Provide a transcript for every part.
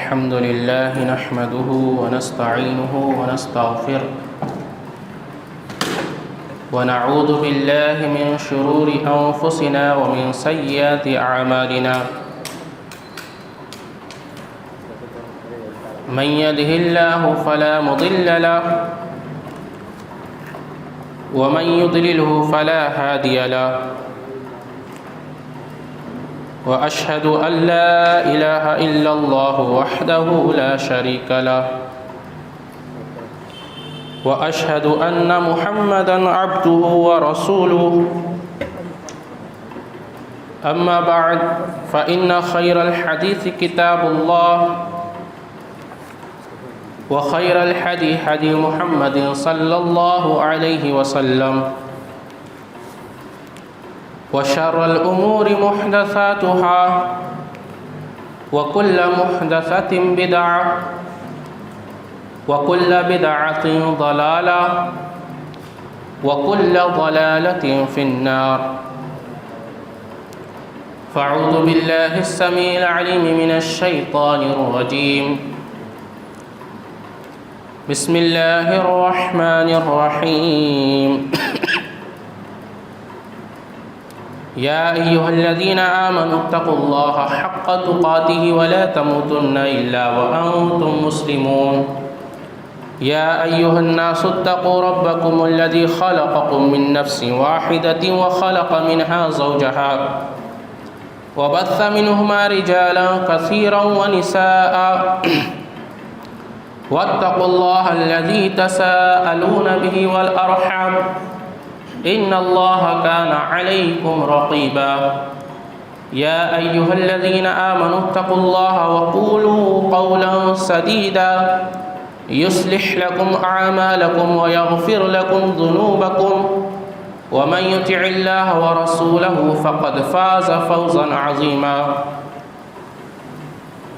الحمد لله نحمده ونستعينه ونستغفره ونعوذ بالله من شرور أنفسنا ومن سيئات أعمالنا من يهده الله فلا مضل له ومن يضلله فلا هادي له وأشهد أن لا إله إلا الله وحده لا شريك له وأشهد أن محمدًا عبده ورسوله أما بعد فإن خير الحديث كتاب الله وخير الهدي هدي محمد صلى الله عليه وسلم وشر الأمور محدثاتها وكل محدثة بدعة وكل بدعة ضلالة وكل ضلالة في النار فأعوذ بالله السميع العليم من الشيطان الرجيم بسم الله الرحمن الرحيم يا أيها الذين آمنوا اتقوا الله حق تقاته ولا تموتن إلا وأنتم مسلمون يا أيها الناس اتقوا ربكم الذي خلقكم من نفس واحدة وخلق منها زوجها وبث منهما رجالا كثيرا ونساء واتقوا الله الذي تساءلون به والأرحام إن الله كان عليكم رقيبا يا أيها الذين آمنوا اتقوا الله وقولوا قولا سديدا يصلح لكم أعمالكم ويغفر لكم ذنوبكم ومن يطع الله ورسوله فقد فاز فوزا عظيما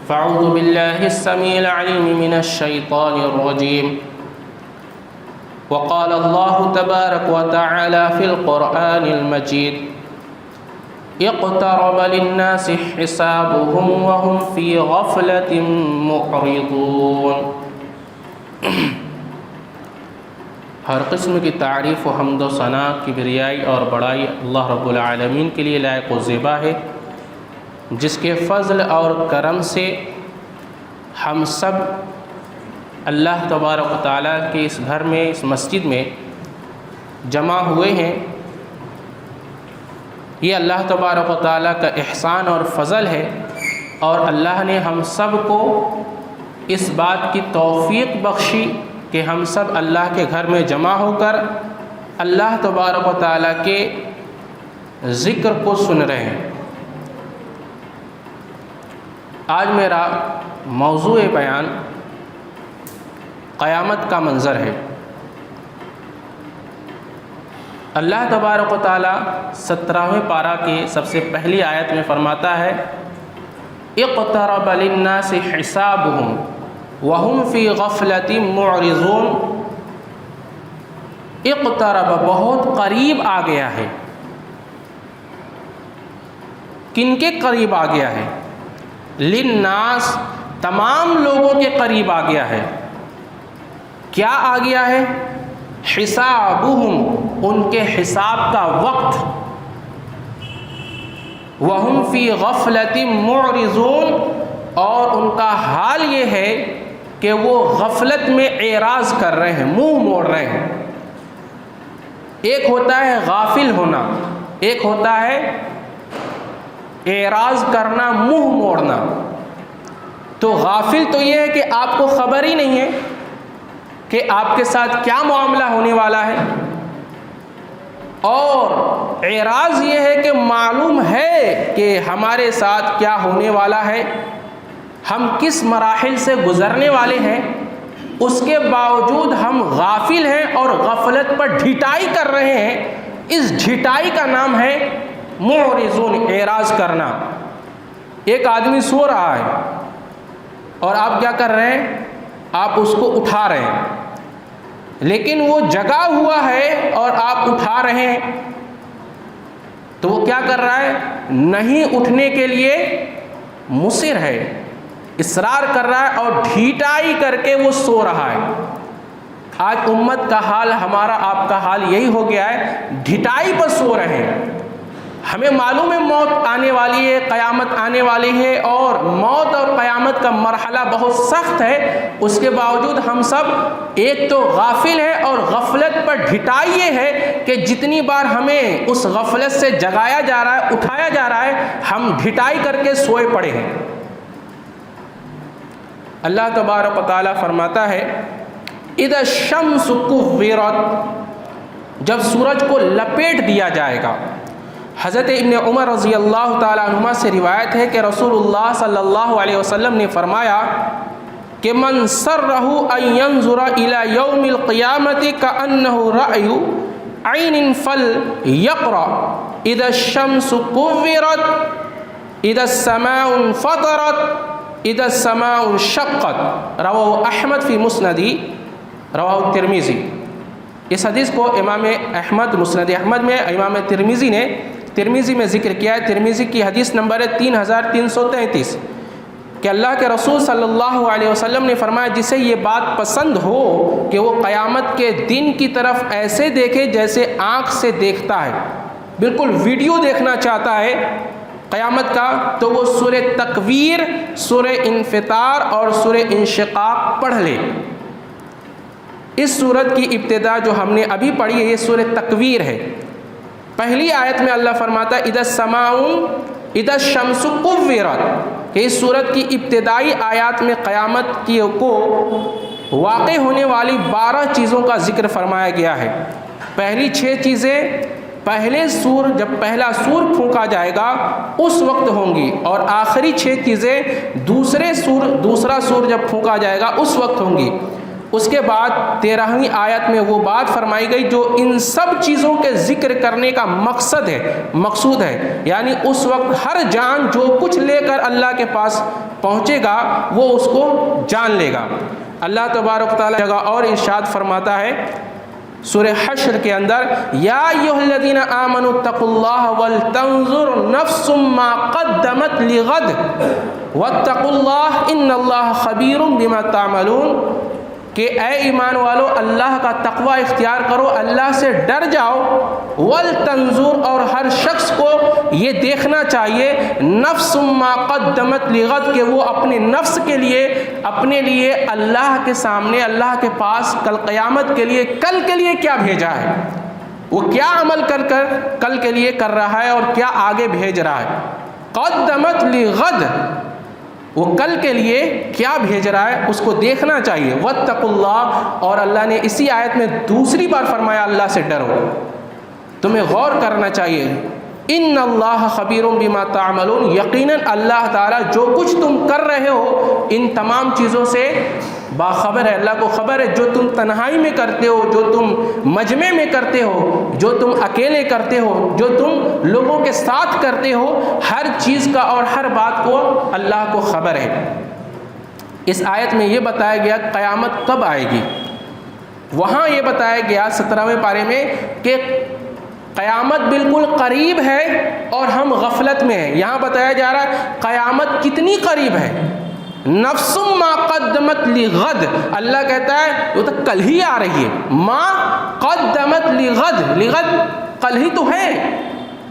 فأعوذ بالله السميع العليم من الشيطان الرجيم وقال الله تبارك وتعالى في القرآن المجيد اقترب للناس حسابهم وهم في غفلة معرضون ہر قسم کی تعریف و حمد و ثنا کبریائی اور بڑائی اللہ رب العالمین کے لیے لائق و زیبا ہے، جس کے فضل اور کرم سے ہم سب اللہ تبارک و تعالیٰ کے اس گھر میں، اس مسجد میں جمع ہوئے ہیں۔ یہ اللہ تبارک و تعالیٰ کا احسان اور فضل ہے، اور اللہ نے ہم سب کو اس بات کی توفیق بخشی کہ ہم سب اللہ کے گھر میں جمع ہو کر اللہ تبارک و تعالیٰ کے ذکر کو سن رہے ہیں۔ آج میرا موضوع بیان قیامت کا منظر ہے۔ اللہ تبارک و تعالیٰ 17ویں پارہ کی سب سے پہلی آیت میں فرماتا ہے اقترب للناس حسابهم وهم في غفلة معرضون۔ اقترب بہت قریب آ گیا ہے۔ کن کے قریب آ گیا ہے؟ للناس، تمام لوگوں کے قریب آ گیا ہے۔ کیا آ گیا ہے؟ حسابهم، ان کے حساب کا وقت۔ وهم في غفلة معرضون، اور ان کا حال یہ ہے کہ وہ غفلت میں اعراض کر رہے ہیں، منہ موڑ رہے ہیں۔ ایک ہوتا ہے غافل ہونا، ایک ہوتا ہے اعراض کرنا، منہ موڑنا۔ تو غافل تو یہ ہے کہ آپ کو خبر ہی نہیں ہے کہ آپ کے ساتھ کیا معاملہ ہونے والا ہے، اور اعراض یہ ہے کہ معلوم ہے کہ ہمارے ساتھ کیا ہونے والا ہے، ہم کس مراحل سے گزرنے والے ہیں، اس کے باوجود ہم غافل ہیں اور غفلت پر ڈھٹائی کر رہے ہیں۔ اس ڈھٹائی کا نام ہے معرضون، اعراض کرنا۔ ایک آدمی سو رہا ہے اور آپ کیا کر رہے ہیں؟ آپ اس کو اٹھا رہے ہیں، لیکن وہ جگا ہوا ہے اور آپ اٹھا رہے ہیں، تو وہ کیا کر رہا ہے؟ نہیں اٹھنے کے لیے مصر ہے، اصرار کر رہا ہے اور ڈھیٹائی کر کے وہ سو رہا ہے۔ آج امت کا حال، ہمارا آپ کا حال یہی ہو گیا ہے، ڈھٹائی پر سو رہے ہیں۔ ہمیں معلوم ہے موت آنے والی ہے، قیامت آنے والی ہے، اور موت اور قیامت کا مرحلہ بہت سخت ہے، اس کے باوجود ہم سب ایک تو غافل ہیں، اور غفلت پر ڈھٹائی یہ ہے کہ جتنی بار ہمیں اس غفلت سے جگایا جا رہا ہے، اٹھایا جا رہا ہے، ہم ڈھٹائی کر کے سوئے پڑے ہیں۔ اللہ تبارک و تعالیٰ فرماتا ہے اذا الشمس کورت، جب سورج کو لپیٹ دیا جائے گا۔ حضرت ابن عمر رضی اللہ تعالیٰ عنہما سے روایت ہے کہ رسول اللہ صلی اللہ علیہ وسلم نے فرمایا کہ من سرہ ان ينظر الى یوم القیامت کأنہ رأی عین فلیقرأ اذا الشمس کورت اذا السماء انفطرت اذا السماء انشقت، رواہ احمد فی مسندی، رواہ ترمذی۔ اس حدیث کو امام احمد مسند احمد میں، امام ترمذی میں ذکر کیا ہے۔ ترمذی کی حدیث نمبر ہے 3333 کہ اللہ کے رسول صلی اللہ علیہ وسلم نے فرمایا جسے یہ بات پسند ہو کہ وہ قیامت کے دن کی طرف ایسے دیکھے جیسے آنکھ سے دیکھتا ہے، بالکل ویڈیو دیکھنا چاہتا ہے قیامت کا، تو وہ سورہ تکویر، سورہ انفطار اور سورہ انشقاق پڑھ لے۔ اس سورت کی ابتدا جو ہم نے ابھی پڑھی ہے یہ سورہ تکویر ہے۔ پہلی آیت میں اللہ فرماتا ہے اذا السماء اذا الشمس کورت، کہ اس سورت کی ابتدائی آیات میں قیامت کی کو واقع ہونے والی 12 چیزوں کا ذکر فرمایا گیا ہے۔ پہلی 6 چیزیں پہلے سور، جب پہلا سور پھونکا جائے گا اس وقت ہوں گی، اور آخری 6 چیزیں دوسرا سور جب پھونکا جائے گا اس وقت ہوں گی۔ اس کے بعد 13ویں آیت میں وہ بات فرمائی گئی جو ان سب چیزوں کے ذکر کرنے کا مقصود ہے، یعنی اس وقت ہر جان جو کچھ لے کر اللہ کے پاس پہنچے گا وہ اس کو جان لے گا۔ اللہ تبارک و تعالیٰ جگہ اور ارشاد فرماتا ہے سورہ حشر کے اندر یا ایھا الذین آمنوا اتقوا اللہ ولتنظر نفس ما قدمت لغد واتقوا اللہ ان اللہ خبیر بما تعملون، کہ اے ایمان والو اللہ کا تقوی اختیار کرو، اللہ سے ڈر جاؤ، ولتنظر، اور ہر شخص کو یہ دیکھنا چاہیے، نفس ما قدمت لغد، کہ وہ اپنے نفس کے لیے، اپنے لیے اللہ کے سامنے، اللہ کے پاس کل قیامت کے لیے، کل کے لیے کیا بھیجا ہے، وہ کیا عمل کر کل کے لیے کر رہا ہے اور کیا آگے بھیج رہا ہے۔ قدمت لغد، وہ کل کے لیے کیا بھیج رہا ہے اس کو دیکھنا چاہیے۔ واتقوا اللہ، اور اللہ نے اسی آیت میں دوسری بار فرمایا اللہ سے ڈرو، تمہیں غور کرنا چاہیے۔ ان اللہ خبیر بما تعملون، یقیناً اللہ تعالیٰ جو کچھ تم کر رہے ہو ان تمام چیزوں سے باخبر ہے۔ اللہ کو خبر ہے جو تم تنہائی میں کرتے ہو، جو تم مجمع میں کرتے ہو، جو تم اکیلے کرتے ہو، جو تم لوگوں کے ساتھ کرتے ہو، ہر چیز کا اور ہر بات کو اللہ کو خبر ہے۔ اس آیت میں یہ بتایا گیا قیامت کب آئے گی، وہاں یہ بتایا گیا 17ویں پارے میں کہ قیامت بالکل قریب ہے اور ہم غفلت میں ہیں۔ یہاں بتایا جا رہا ہے قیامت کتنی قریب ہے، نفس ما قدمت لغد، اللہ کہتا ہے وہ تو کل ہی آ رہی ہے، ما قدمت لغد، لغد کل ہی تو ہے،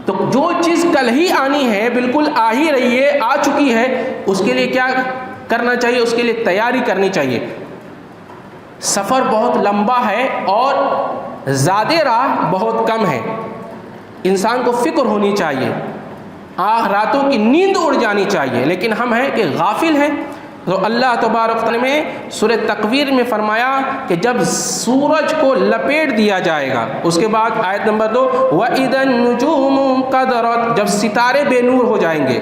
تو جو چیز کل ہی آنی ہے بالکل آ ہی رہی ہے، آ چکی ہے، اس کے لیے کیا کرنا چاہیے، اس کے لیے تیاری کرنی چاہیے۔ سفر بہت لمبا ہے اور زیادہ راہ بہت کم ہے، انسان کو فکر ہونی چاہیے، راتوں کی نیند اڑ جانی چاہیے، لیکن ہم ہیں کہ غافل ہیں۔ تو اللہ تبارک تعالیٰ نے سورہ تکویر میں فرمایا کہ جب سورج کو لپیٹ دیا جائے گا، اس کے بعد آیت نمبر 2 وَإِذَا النُّجُومُ انْقَدَرَتْ، جب ستارے بے نور ہو جائیں گے،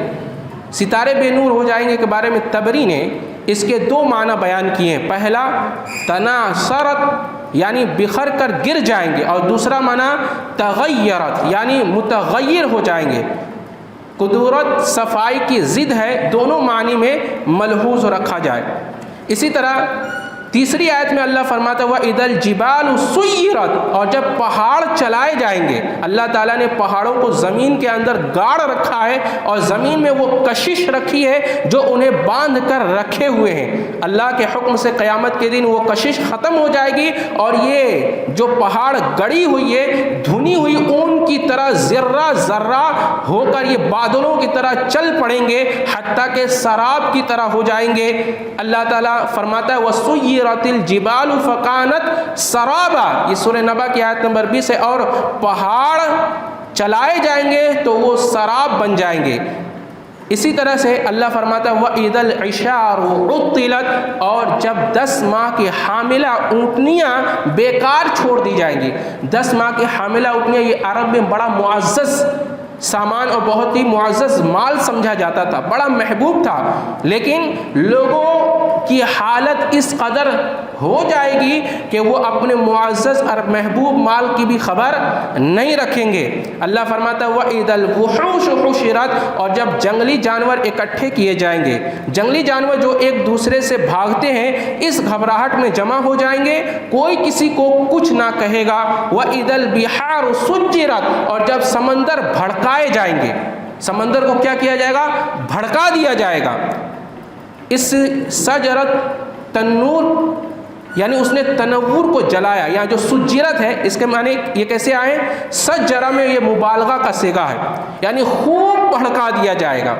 ستارے بے نور ہو جائیں گے کے بارے میں طبری نے اس کے 2 معنی بیان کیے ہیں۔ پہلا تناثرت یعنی بکھر کر گر جائیں گے، اور دوسرا معنی تغیرت یعنی متغیر ہو جائیں گے۔ قدرت صفائی کی ضد ہے، دونوں معنی میں ملحوظ رکھا جائے۔ اسی طرح تیسری آیت میں اللہ فرماتا ہے وَإِذَا الْجِبَالُ سُيِّرَتْ، اور جب پہاڑ چلائے جائیں گے، اللہ تعالیٰ نے پہاڑوں کو زمین کے اندر گاڑ رکھا ہے اور زمین میں وہ کشش رکھی ہے جو انہیں باندھ کر رکھے ہوئے ہیں۔ اللہ کے حکم سے قیامت کے دن وہ کشش ختم ہو جائے گی اور یہ جو پہاڑ گڑی ہوئی ہے دھنی ہوئی اون کی طرح ذرہ ذرہ ہو کر یہ بادلوں کی طرح چل پڑیں گے حتیٰ کہ سراب کی طرح ہو جائیں گے۔ اللہ تعالیٰ فرماتا ہے وَسُيِّرَتِ الْجِبَالُ فَكَانَتْ سَرَابًا، یہ سورہ نبأ کی آیت نمبر 20 ہے، اور پہاڑ چلائے جائیں گے تو وہ سراب بن جائیں گے۔ اسی طرح سے اللہ فرماتا ہے وَإِذَا الْعِشَارُ عُطِّلَتْ، اور جب 10 ماہ کی حاملہ اونٹنیاں بیکار چھوڑ دی جائیں گی۔ 10 ماہ کی حاملہ اونٹنیاں یہ عرب میں بڑا معزز سامان اور بہت ہی معزز مال سمجھا جاتا تھا، بڑا محبوب تھا، لیکن لوگوں کی حالت اس قدر ہو جائے گی کہ وہ اپنے معزز اور محبوب مال کی بھی خبر نہیں رکھیں گے۔ اللہ فرماتا ہے وَإِذَا الْوُحُوشُ حُشِرَتْ، اور جب جنگلی جانور اکٹھے کیے جائیں گے، جنگلی جانور جو ایک دوسرے سے بھاگتے ہیں اس گھبراہٹ میں جمع ہو جائیں گے، کوئی کسی کو کچھ نہ کہے گا۔ وَإِذَا الْبِحَارُ سُجِّرَتْ، اور جب سمندر بھڑکائے جائیں گے، سمندر کو کیا کیا جائے گا؟ بھڑکا دیا جائے گا۔ اس سجرت تنور یعنی اس نے تنور کو جلایا، یہاں جو سجرت ہے اس کے معنی یہ کیسے آئے؟ سجرہ میں یہ مبالغہ کا صیغہ ہے، یعنی خوب بھڑکا دیا جائے گا۔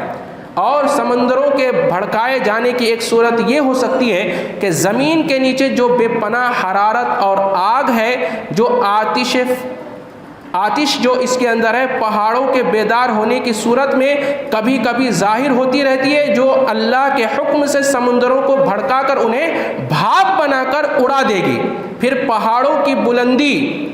اور سمندروں کے بھڑکائے جانے کی ایک صورت یہ ہو سکتی ہے کہ زمین کے نیچے جو بے پناہ حرارت اور آگ ہے، جو آتش جو اس کے اندر ہے، پہاڑوں کے بیدار ہونے کی صورت میں کبھی کبھی ظاہر ہوتی رہتی ہے، جو اللہ کے حکم سے سمندروں کو بھڑکا کر انہیں بھاپ بنا کر اڑا دے گی۔ پھر پہاڑوں کی بلندی،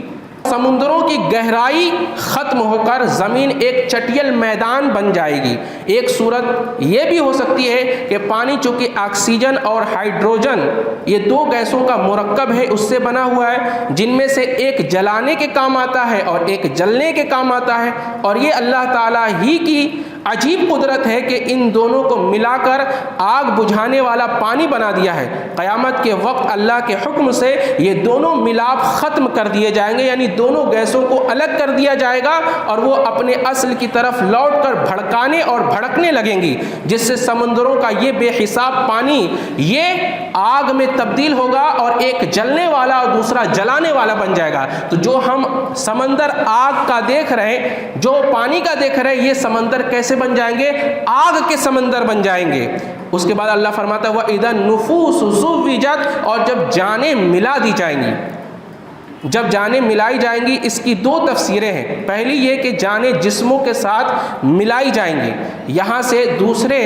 سمندروں کی گہرائی ختم ہو کر زمین ایک چٹیل میدان بن جائے گی۔ ایک صورت یہ بھی ہو سکتی ہے کہ پانی چونکہ آکسیجن اور ہائیڈروجن یہ 2 گیسوں کا مرکب ہے، اس سے بنا ہوا ہے، جن میں سے ایک جلانے کے کام آتا ہے اور ایک جلنے کے کام آتا ہے، اور یہ اللہ تعالیٰ ہی کی عجیب قدرت ہے کہ ان دونوں کو ملا کر آگ بجھانے والا پانی بنا دیا ہے۔ قیامت کے وقت اللہ کے حکم سے یہ دونوں ملاپ ختم کر دیے جائیں گے، یعنی دونوں گیسوں کو الگ کر دیا جائے گا اور وہ اپنے اصل کی طرف لوٹ کر بھڑکانے اور بھڑکنے لگیں گی، جس سے سمندروں کا یہ بے حساب پانی یہ آگ میں تبدیل ہوگا اور ایک جلنے والا اور دوسرا جلانے والا بن جائے گا۔ تو جو ہم سمندر آگ کا دیکھ رہے ہیں، جو پانی کا دیکھ رہے ہیں، یہ سمندر کیسے بن جائیں گے؟ آگ کے سمندر بن جائیں گے۔ اس کے بعد اللہ فرماتا ہے وَإِذَا النُّفُوسُ زُوِّجَتْ، اور جب جانیں ملا دی جائیں گی، جب جانیں ملائی جائیں گی، اس کی 2 تفسیریں ہیں۔ پہلی یہ کہ جانیں جسموں کے ساتھ ملائی جائیں گی، یہاں سے دوسرے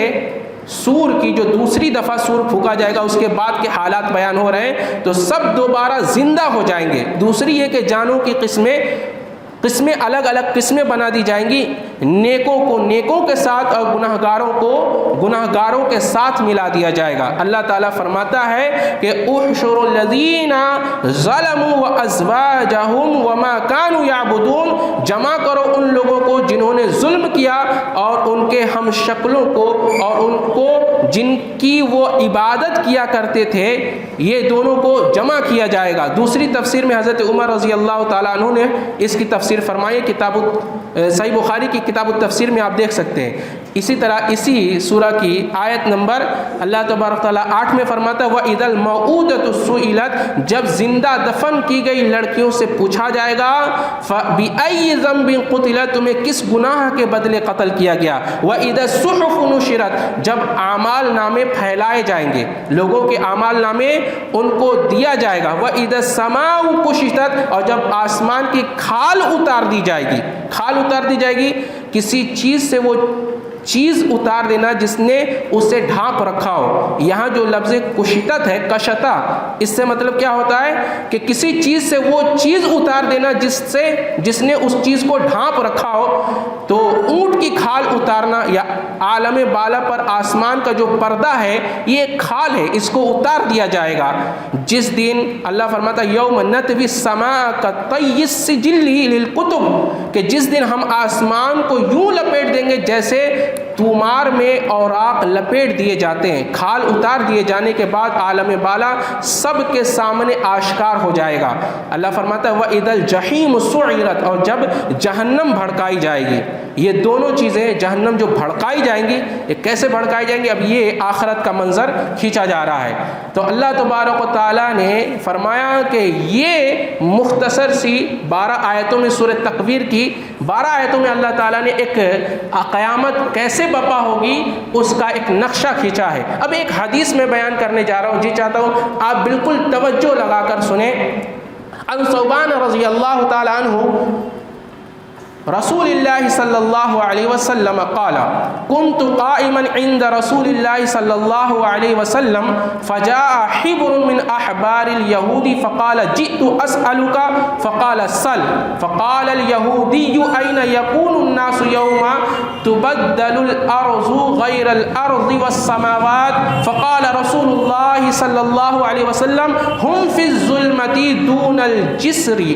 سور کی جو دوسری دفعہ سور پھونکا جائے گا اس کے بعد کے حالات بیان ہو رہے ہیں، تو سب دوبارہ زندہ ہو جائیں گے۔ دوسری یہ کہ جانوں کی قسمیں الگ الگ قسمیں بنا دی جائیں گی، نیکوں کو نیکوں کے ساتھ اور گناہگاروں کو گناہگاروں کے ساتھ ملا دیا جائے گا۔ اللہ تعالیٰ فرماتا ہے کہ احشروا الذین ظلموا وازواجہم وما کانوا یعبدون، جمع کرو ان لوگوں کو جنہوں نے ظلم کیا اور ان کے ہم شکلوں کو اور ان کو جن کی وہ عبادت کیا کرتے تھے، یہ دونوں کو جمع کیا جائے گا۔ دوسری تفسیر میں حضرت عمر رضی اللہ تعالیٰ عنہ نے اس کی تفسیر فرمائی، صحیح بخاری کی کتاب التفسیر میں آپ دیکھ سکتے ہیں۔ اسی طرح اسی سورہ کی آیت نمبر اللہ تبارک تعالیٰ 8 میں فرماتا ہے وَإِذَا الْمَوْءُودَةُ سُئِلَتْ، جب زندہ دفن کی گئی لڑکیوں سے پوچھا جائے گا فَبِأَيِّ ذَنبٍ قُتِلَتْ، تمہیں کس گناہ کے بدلے قتل کیا گیا۔ وَإِذَا الصُّحُفُ نُشِرَتْ، جب اعمال نامے پھیلائے جائیں گے، لوگوں کے اعمال نامے ان کو دیا جائے گا۔ وَإِذَا السَّمَاءُ كُشِطَتْ، اور جب آسمان کی کھال اتار دی جائے گی، کھال اتار دی جائے گی، کسی چیز سے وہ چیز اتار دینا جس نے اسے ڈھانپ رکھا ہو۔ یہاں جو لفظ کشتت ہے، کشتا، اس سے مطلب کیا ہوتا ہے کہ کسی چیز سے وہ چیز اتار دینا جس نے اس چیز کو ڈھانپ رکھا ہو۔ تو اونٹ کی کھال اتارنا یا عالم بالا پر آسمان کا جو پردہ ہے یہ ایک کھال ہے، اس کو اتار دیا جائے گا جس دن اللہ فرماتا ہے یوم نطوی السماء کطی السجل للکتب، کہ جس دن ہم آسمان کو یوں لپیٹ دیں گے جیسے تومار میں اوراق لپیٹ دیے جاتے ہیں، کھال اتار دیے جانے کے بعد عالم بالا سب کے سامنے آشکار ہو جائے گا۔ اللہ فرماتا ہے وَإِذَا الْجَحِيمُ سُعِّرَتْ، اور جب جہنم بھڑکائی جائے گی۔ یہ دونوں چیزیں جہنم جو بھڑکائی جائیں گی، یہ کیسے بھڑکائی جائیں گی؟ اب یہ آخرت کا منظر کھینچا جا رہا ہے۔ تو اللہ تبارک و تعالیٰ نے فرمایا کہ یہ مختصر سی 12 آیتوں میں سورہ تکویر کی 12 آیتوں میں اللہ تعالیٰ نے ایک قیامت کیسے برپا ہوگی اس کا ایک نقشہ کھینچا ہے۔ اب ایک حدیث میں بیان کرنے جا رہا ہوں، جی چاہتا ہوں آپ بالکل توجہ لگا کر سنیں۔ عن ثوبان رضی اللہ تعالیٰ عنہ رسول اللہ صلی اللہ علیہ وسلم قال كنت قائما عند رسول اللہ صلی اللہ علیہ وسلم فجاء حبر من احبار اليهود فقال جئت اسألك فقال سل فقال اليهودي اين يكون الناس يوم تبدل الارض غير الارض والسماوات فقال رسول الله صلی اللہ علیہ وسلم هم في الظلمة دون الجسر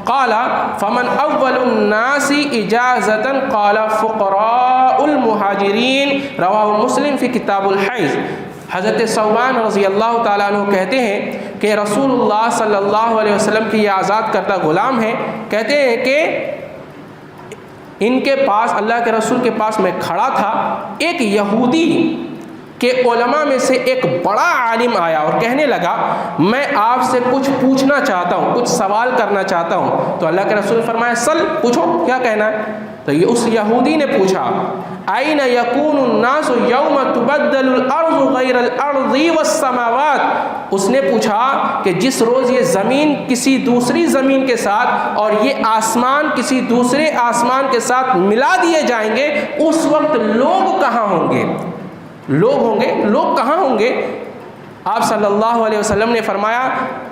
قال فمن اول الناس اجازة قال فقراء المہاجرین، رواہ مسلم فی کتاب الحیض۔ حضرت ثوبان رضی اللہ تعالیٰ عنہ کہتے ہیں کہ رسول اللہ صلی اللہ علیہ وسلم کی یہ آزاد کردہ غلام ہیں، کہتے ہیں کہ ان کے پاس، اللہ کے رسول کے پاس میں کھڑا تھا، ایک یہودی کہ علماء میں سے ایک بڑا عالم آیا اور کہنے لگا میں آپ سے کچھ پوچھنا چاہتا ہوں، کچھ سوال کرنا چاہتا ہوں۔ تو اللہ کے رسول فرمایا سل، پوچھو کیا کہنا ہے۔ تو یہ اس یہودی نے پوچھا این یکون الناس یوم تبدل الارض غیر الارض والسماوات، اس نے پوچھا کہ جس روز یہ زمین کسی دوسری زمین کے ساتھ اور یہ آسمان کسی دوسرے آسمان کے ساتھ ملا دیے جائیں گے، اس وقت لوگ کہاں ہوں گے؟ لوگ کہاں ہوں گے؟ آپ صلی اللہ علیہ وسلم نے فرمایا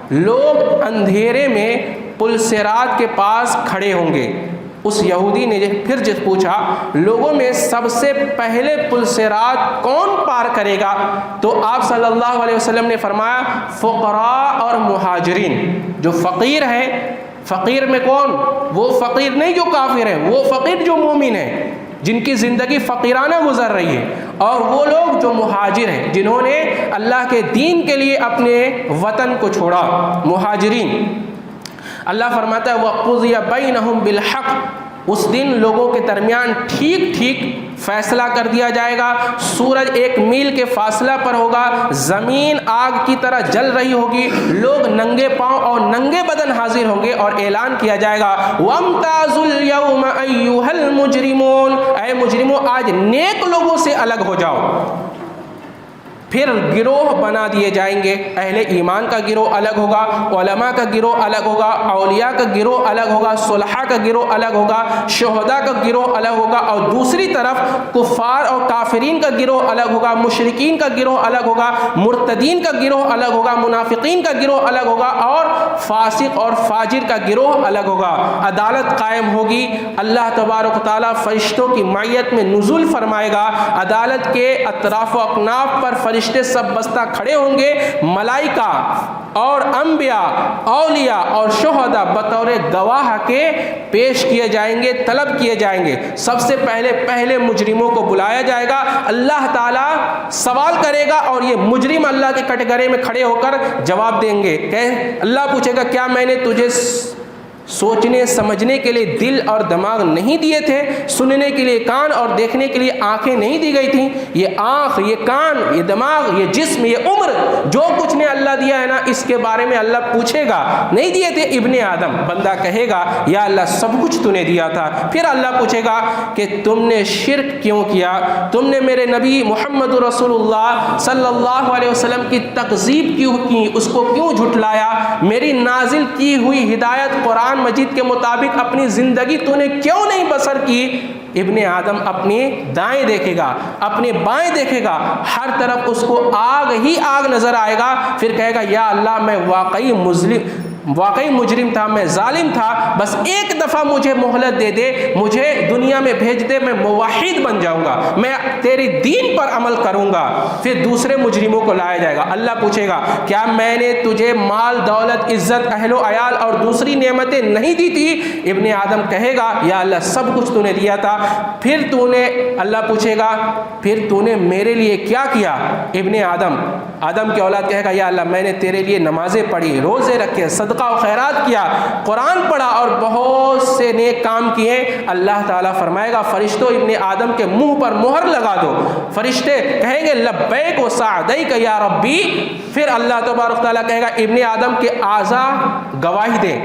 لوگ اندھیرے میں پل صراط کے پاس کھڑے ہوں گے۔ اس یہودی نے پھر جب پوچھا لوگوں میں سب سے پہلے پل صراط کون پار کرے گا؟ تو آپ صلی اللہ علیہ وسلم نے فرمایا فقراء اور مہاجرین، جو فقیر ہیں۔ فقیر میں کون؟ وہ فقیر نہیں جو کافر ہیں، وہ فقیر جو مومن ہیں، جن کی زندگی فقیرانہ گزر رہی ہے، اور وہ لوگ جو مہاجر ہیں، جنہوں نے اللہ کے دین کے لیے اپنے وطن کو چھوڑا، مہاجرین۔ اللہ فرماتا ہے وَقُضِيَ بَيْنَهُمْ بِالْحَقِّ، اس دن لوگوں کے درمیان ٹھیک فیصلہ کر دیا جائے گا۔ سورج 1 میل کے فاصلہ پر ہوگا، زمین آگ کی طرح جل رہی ہوگی، لوگ ننگے پاؤں اور ننگے بدن حاضر ہوں گے، اور اعلان کیا جائے گا وَامْتَازُوا الْيَوْمَ أَيُّهَا الْمُجْرِمُونَ، اے مجرموں آج نیک لوگوں سے الگ ہو جاؤ۔ پھر گروہ بنا دیے جائیں گے، اہل ایمان کا گروہ الگ ہوگا، علماء کا گروہ الگ ہوگا، اولیاء کا گروہ الگ ہوگا، صلحاء کا گروہ الگ ہوگا، شہداء کا گروہ الگ ہوگا، اور دوسری طرف کفار اور کافرین کا گروہ الگ ہوگا، مشرکین کا گروہ الگ ہوگا، مرتدین کا گروہ الگ ہوگا، منافقین کا گروہ الگ ہوگا، اور فاسق اور فاجر کا گروہ الگ ہوگا۔ عدالت قائم ہوگی، اللہ تبارک و تعالیٰ فرشتوں کی معیت میں نزول فرمائے گا، عدالت کے اطراف و اکناف پر فرشتے سب بستہ کھڑے ہوں گے، ملائکہ اور انبیاء، اولیاء اور شہداء بطور گواہ کے پیش کیے جائیں گے، طلب کیے جائیں گے۔ سب سے پہلے مجرموں کو بلایا جائے گا، اللہ تعالیٰ سوال کرے گا، اور یہ مجرم اللہ کے کٹگرے میں کھڑے ہو کر جواب دیں گے کہ اللہ پوچھے گا کیا میں نے تجھے سوچنے سمجھنے کے لیے دل اور دماغ نہیں دیے تھے؟ سننے کے لیے کان اور دیکھنے کے لیے آنکھیں نہیں دی گئی تھیں؟ یہ آنکھ، یہ کان، یہ دماغ، یہ جسم، یہ عمر، جو کچھ نے اللہ دیا ہے نا، اس کے بارے میں اللہ پوچھے گا نہیں دیے تھے ابن آدم؟ بندہ کہے گا یا اللہ سب کچھ تو نے دیا تھا۔ پھر اللہ پوچھے گا کہ تم نے شرک کیوں کیا؟ تم نے میرے نبی محمد رسول اللہ صلی اللہ علیہ وسلم کی تکذیب کیوں کی؟ اس کو کیوں جھٹلایا؟ میری نازل کی ہوئی ہدایت قرآن مجید کے مطابق اپنی زندگی تو نے کیوں نہیں بسر کی؟ ابن آدم اپنی دائیں دیکھے گا، اپنے بائیں دیکھے گا، ہر طرف اس کو آگ ہی آگ نظر آئے گا، پھر کہے گا یا اللہ میں واقعی واقعی مجرم تھا، میں ظالم تھا، بس ایک دفعہ مجھے مہلت دے دے، مجھے دنیا میں بھیج دے، میں موحد بن جاؤں گا، میں تیری دین پر عمل کروں گا۔ پھر دوسرے مجرموں کو لایا جائے گا، اللہ پوچھے گا کیا میں نے تجھے مال، دولت، عزت، اہل و عیال اور دوسری نعمتیں نہیں دی تھی؟ ابن آدم کہے گا یا اللہ سب کچھ تو نے دیا تھا، پھر تو نے، اللہ پوچھے گا پھر تو نے میرے لیے کیا کیا؟ ابن آدم کی اولاد کہے گا یا اللہ میں نے تیرے لیے نمازیں پڑھی، روزے رکھے، صدقہ و خیرات کیا، قرآن پڑھا اور بہت سے نیک کام کیے۔ اللہ تعالیٰ فرمائے گا فرشتوں ابن آدم کے منہ پر مہر لگا دو۔ فرشتے کہیں گے لبیک و سعدیک یا ربی۔ پھر اللہ تبارک تعالیٰ کہے گا ابن آدم کے اعضاء گواہی دیں،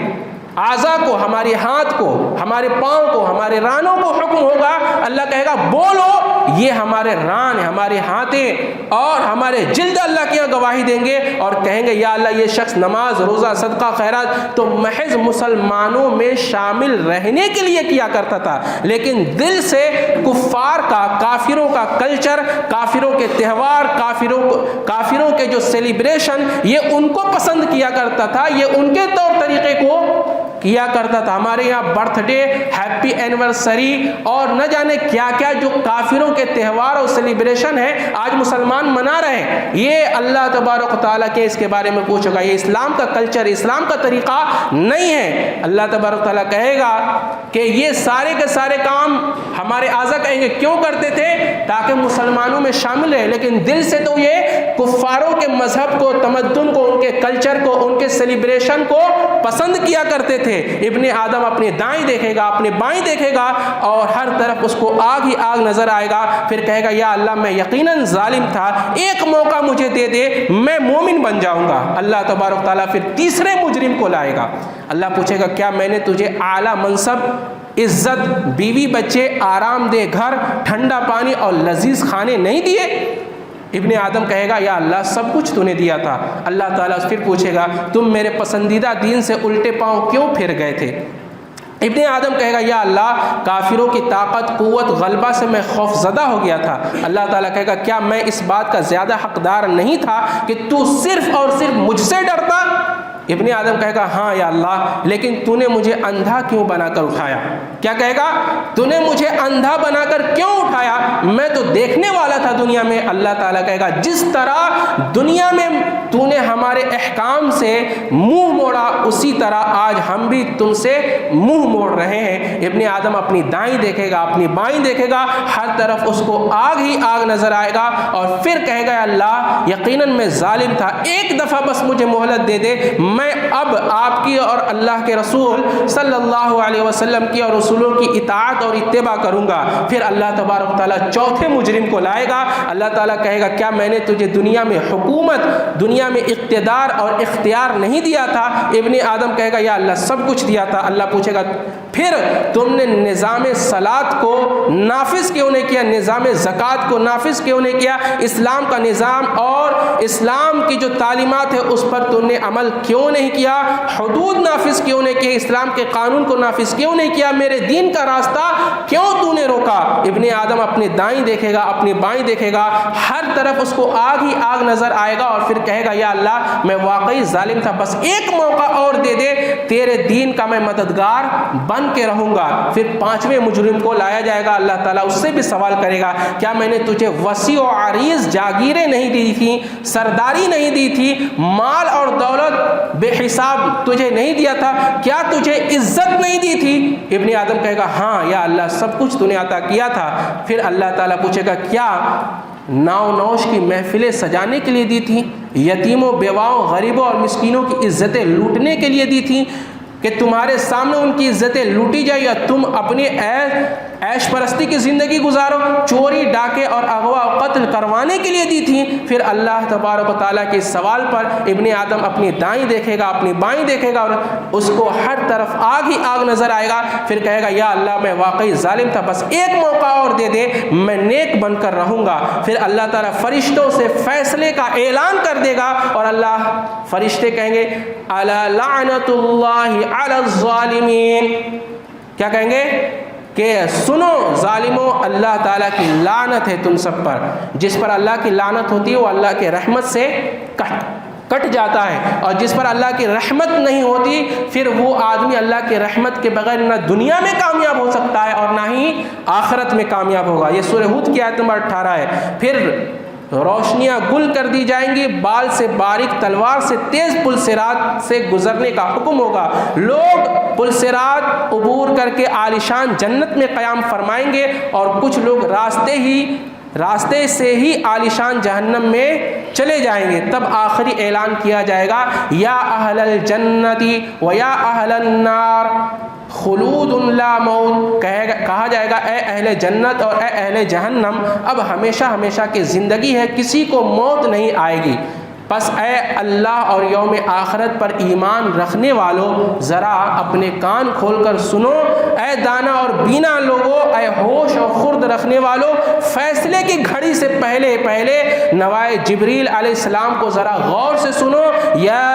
اعضاء کو، ہمارے ہاتھ کو، ہمارے پاؤں کو، ہمارے رانوں کو حکم ہوگا، اللہ کہے گا بولو، یہ ہمارے ران، ہمارے ہاتھیں اور ہمارے جلد اللہ کے یہاں گواہی دیں گے اور کہیں گے یا اللہ یہ شخص نماز، روزہ، صدقہ، خیرات تو محض مسلمانوں میں شامل رہنے کے لیے کیا کرتا تھا، لیکن دل سے کفار کا، کافروں کا کلچر، کافروں کے تہوار، کافروں کے جو سیلیبریشن، یہ ان کو پسند کیا کرتا تھا، یہ ان کے طور طریقے کو کیا کرتا تھا۔ ہمارے یہاں برتھ ڈے، ہیپی اینیورسری اور نہ جانے کیا کیا جو کافروں کے تہوار اور سیلیبریشن ہے آج مسلمان منا رہے ہیں، یہ اللہ تبارک و تعالیٰ کے اس کے بارے میں پوچھے گا، یہ اسلام کا کلچر، اسلام کا طریقہ نہیں ہے۔ اللہ تبارک و تعالیٰ کہے گا کہ یہ سارے کے سارے کام ہمارے اعضاء کہیں گے کیوں کرتے تھے؟ تاکہ مسلمانوں میں شامل رہے، لیکن دل سے تو یہ کفاروں کے مذہب کو، تمدن کو، ان کے کلچر کو، ان کے سیلیبریشن کو پسند کیا کرتے تھے۔ ابن آدم اپنے دائیں دیکھے گا، اپنے بائیں دیکھے گا اور ہر طرف اس کو آگ ہی آگ نظر آئے گا، پھر کہے گا یا اللہ میں یقیناً ظالم تھا، ایک موقع مجھے دے دے، میں مومن بن جاؤں گا۔ اللہ تبارک تعالیٰ پھر تیسرے مجرم کو لائے گا، اللہ پوچھے گا کیا میں نے تجھے اعلیٰ منصب، عزت، بیوی بچے، آرام دہ گھر، ٹھنڈا پانی اور لذیذ کھانے نہیں دیے؟ ابن آدم کہے گا یا اللہ سب کچھ تو نے دیا تھا۔ اللہ تعالیٰ پھر پوچھے گا تم میرے پسندیدہ دین سے الٹے پاؤں کیوں پھر گئے تھے؟ ابن آدم کہے گا یا اللہ کافروں کی طاقت، قوت، غلبہ سے میں خوف زدہ ہو گیا تھا۔ اللہ تعالیٰ کہے گا کیا میں اس بات کا زیادہ حقدار نہیں تھا کہ تو صرف اور صرف مجھ سے ڈرتا؟ ابن آدم کہے گا ہاں یا اللہ، لیکن تو نے مجھے اندھا کیوں بنا کر اٹھایا؟ کیا کہے گا؟ تو نے مجھے اندھا بنا کر کیوں اٹھایا؟ میں تو دیکھنے والا تھا دنیا میں۔ اللہ تعالیٰ کہے گا جس طرح دنیا میں تو نے ہمارے احکام سے منہ موڑا، اسی طرح آج ہم بھی تم سے منہ موڑ رہے ہیں۔ ابن آدم اپنی دائیں دیکھے گا، اپنی بائیں دیکھے گا، ہر طرف اس کو آگ ہی آگ نظر آئے گا اور پھر کہے گا اللہ یقیناً میں ظالم تھا، ایک دفعہ بس مجھے مہلت دے دے، میں اب آپ کی اور اللہ کے رسول صلی اللہ علیہ وسلم کی اور رسولوں کی اطاعت اور اتباع کروں گا۔ پھر اللہ تبارک تعالیٰ چوتھے مجرم کو لائے گا، اللہ تعالیٰ کہے گا کیا میں نے تجھے دنیا میں حکومت، دنیا میں اقتدار اور اختیار نہیں دیا تھا؟ ابن آدم کہے گا یا اللہ سب کچھ دیا تھا۔ اللہ پوچھے گا پھر تم نے نظام صلاۃ کو نافذ کیوں نہیں کیا، نظام زکوٰۃ کو نافذ کیوں نہیں کیا، اسلام کا نظام اور اسلام کی جو تعلیمات ہے اس پر تم نے عمل کیوں نہیں کیا، حدود نافذ کیوں نہیں کیا، اسلام کے قانون کو نافذ کیوں نہیں کیا، میرے دین کا راستہ کیوں تو نے روکا؟ ابن آدم اپنے دائیں دیکھے گا، اپنی بائیں دیکھے گا، ہر طرف اس کو آگ ہی آگ نظر آئے گا اور پھر کہے گا یا اللہ میں واقعی ظالم تھا، بس ایک موقع اور دے دے، تیرے دین کا میں مددگار بن کے رہوں گا۔ پھر پانچویں مجرم کو لایا جائے گا، اللہ تعالیٰ اس سے بھی سوال کرے گا کیا میں نے تجھے وسیع و عریض جاگیریں نہیں دی تھی، سرداری نہیں دی تھی، مال اور دولت بے حساب تجھے نہیں دیا تھا، کیا تجھے عزت نہیں دی تھی؟ ابن آدم کہے گا ہاں یا اللہ سب کچھ تو نے عطا کیا تھا۔ پھر اللہ تعالیٰ پوچھے گا کیا ناؤ نوش کی محفلیں سجانے کے لیے دی تھی، یتیموں، بیواؤں، غریبوں اور مسکینوں کی عزتیں لوٹنے کے لیے دی تھی کہ تمہارے سامنے ان کی عزتیں لوٹی جائے یا تم اپنی عیش پرستی کی زندگی گزارو، چوری، ڈاکے اور اغوا و قتل کروانے کے لیے دی تھی؟ پھر اللہ تبارک و تعالیٰ کے سوال پر ابن آدم اپنی دائیں دیکھے گا، اپنی بائیں دیکھے گا اور اس کو ہر طرف آگ ہی آگ نظر آئے گا، پھر کہے گا یا اللہ میں واقعی ظالم تھا، بس ایک موقع اور دے دے، میں نیک بن کر رہوں گا۔ پھر اللہ تعالیٰ فرشتوں سے فیصلے کا اعلان کر دے گا اور اللہ فرشتے کہیں گے الا لعنت اللہ علی الظالمین، کیا کہیں گے کہ سنو ظالموں، اللہ تعالیٰ کی لعنت ہے تم سب پر، جس پر اللہ کی لعنت ہوتی ہے وہ اللہ کے رحمت سے کٹ کٹ جاتا ہے، اور جس پر اللہ کی رحمت نہیں ہوتی پھر وہ آدمی اللہ کی رحمت کے بغیر نہ دنیا میں کامیاب ہو سکتا ہے اور نہ ہی آخرت میں کامیاب ہوگا۔ یہ سورہ ہود کی آیت نمبر 18 ہے۔ پھر روشنیاں گل کر دی جائیں گی، بال سے باریک تلوار سے تیز پل صراط سے گزرنے کا حکم ہوگا، لوگ پل صراط عبور کر کے عالیشان جنت میں قیام فرمائیں گے، اور کچھ لوگ راستے سے ہی عالیشان جہنم میں چلے جائیں گے۔ تب آخری اعلان کیا جائے گا، یا اہل الجنتی و یا اہل النار خلود لا موت، کہا جائے گا اے اہل جنت اور اے اہل جہنم، اب ہمیشہ ہمیشہ کی زندگی ہے، کسی کو موت نہیں آئے گی۔ پس اے اللہ اور یوم آخرت پر ایمان رکھنے والوں، ذرا اپنے کان کھول کر سنو، اے دانا اور بینا لوگوں، اے ہوش اور خرد رکھنے والوں، فیصلے کی گھڑی سے پہلے نوائے جبریل علیہ السلام کو ذرا غور سے سنو۔ یا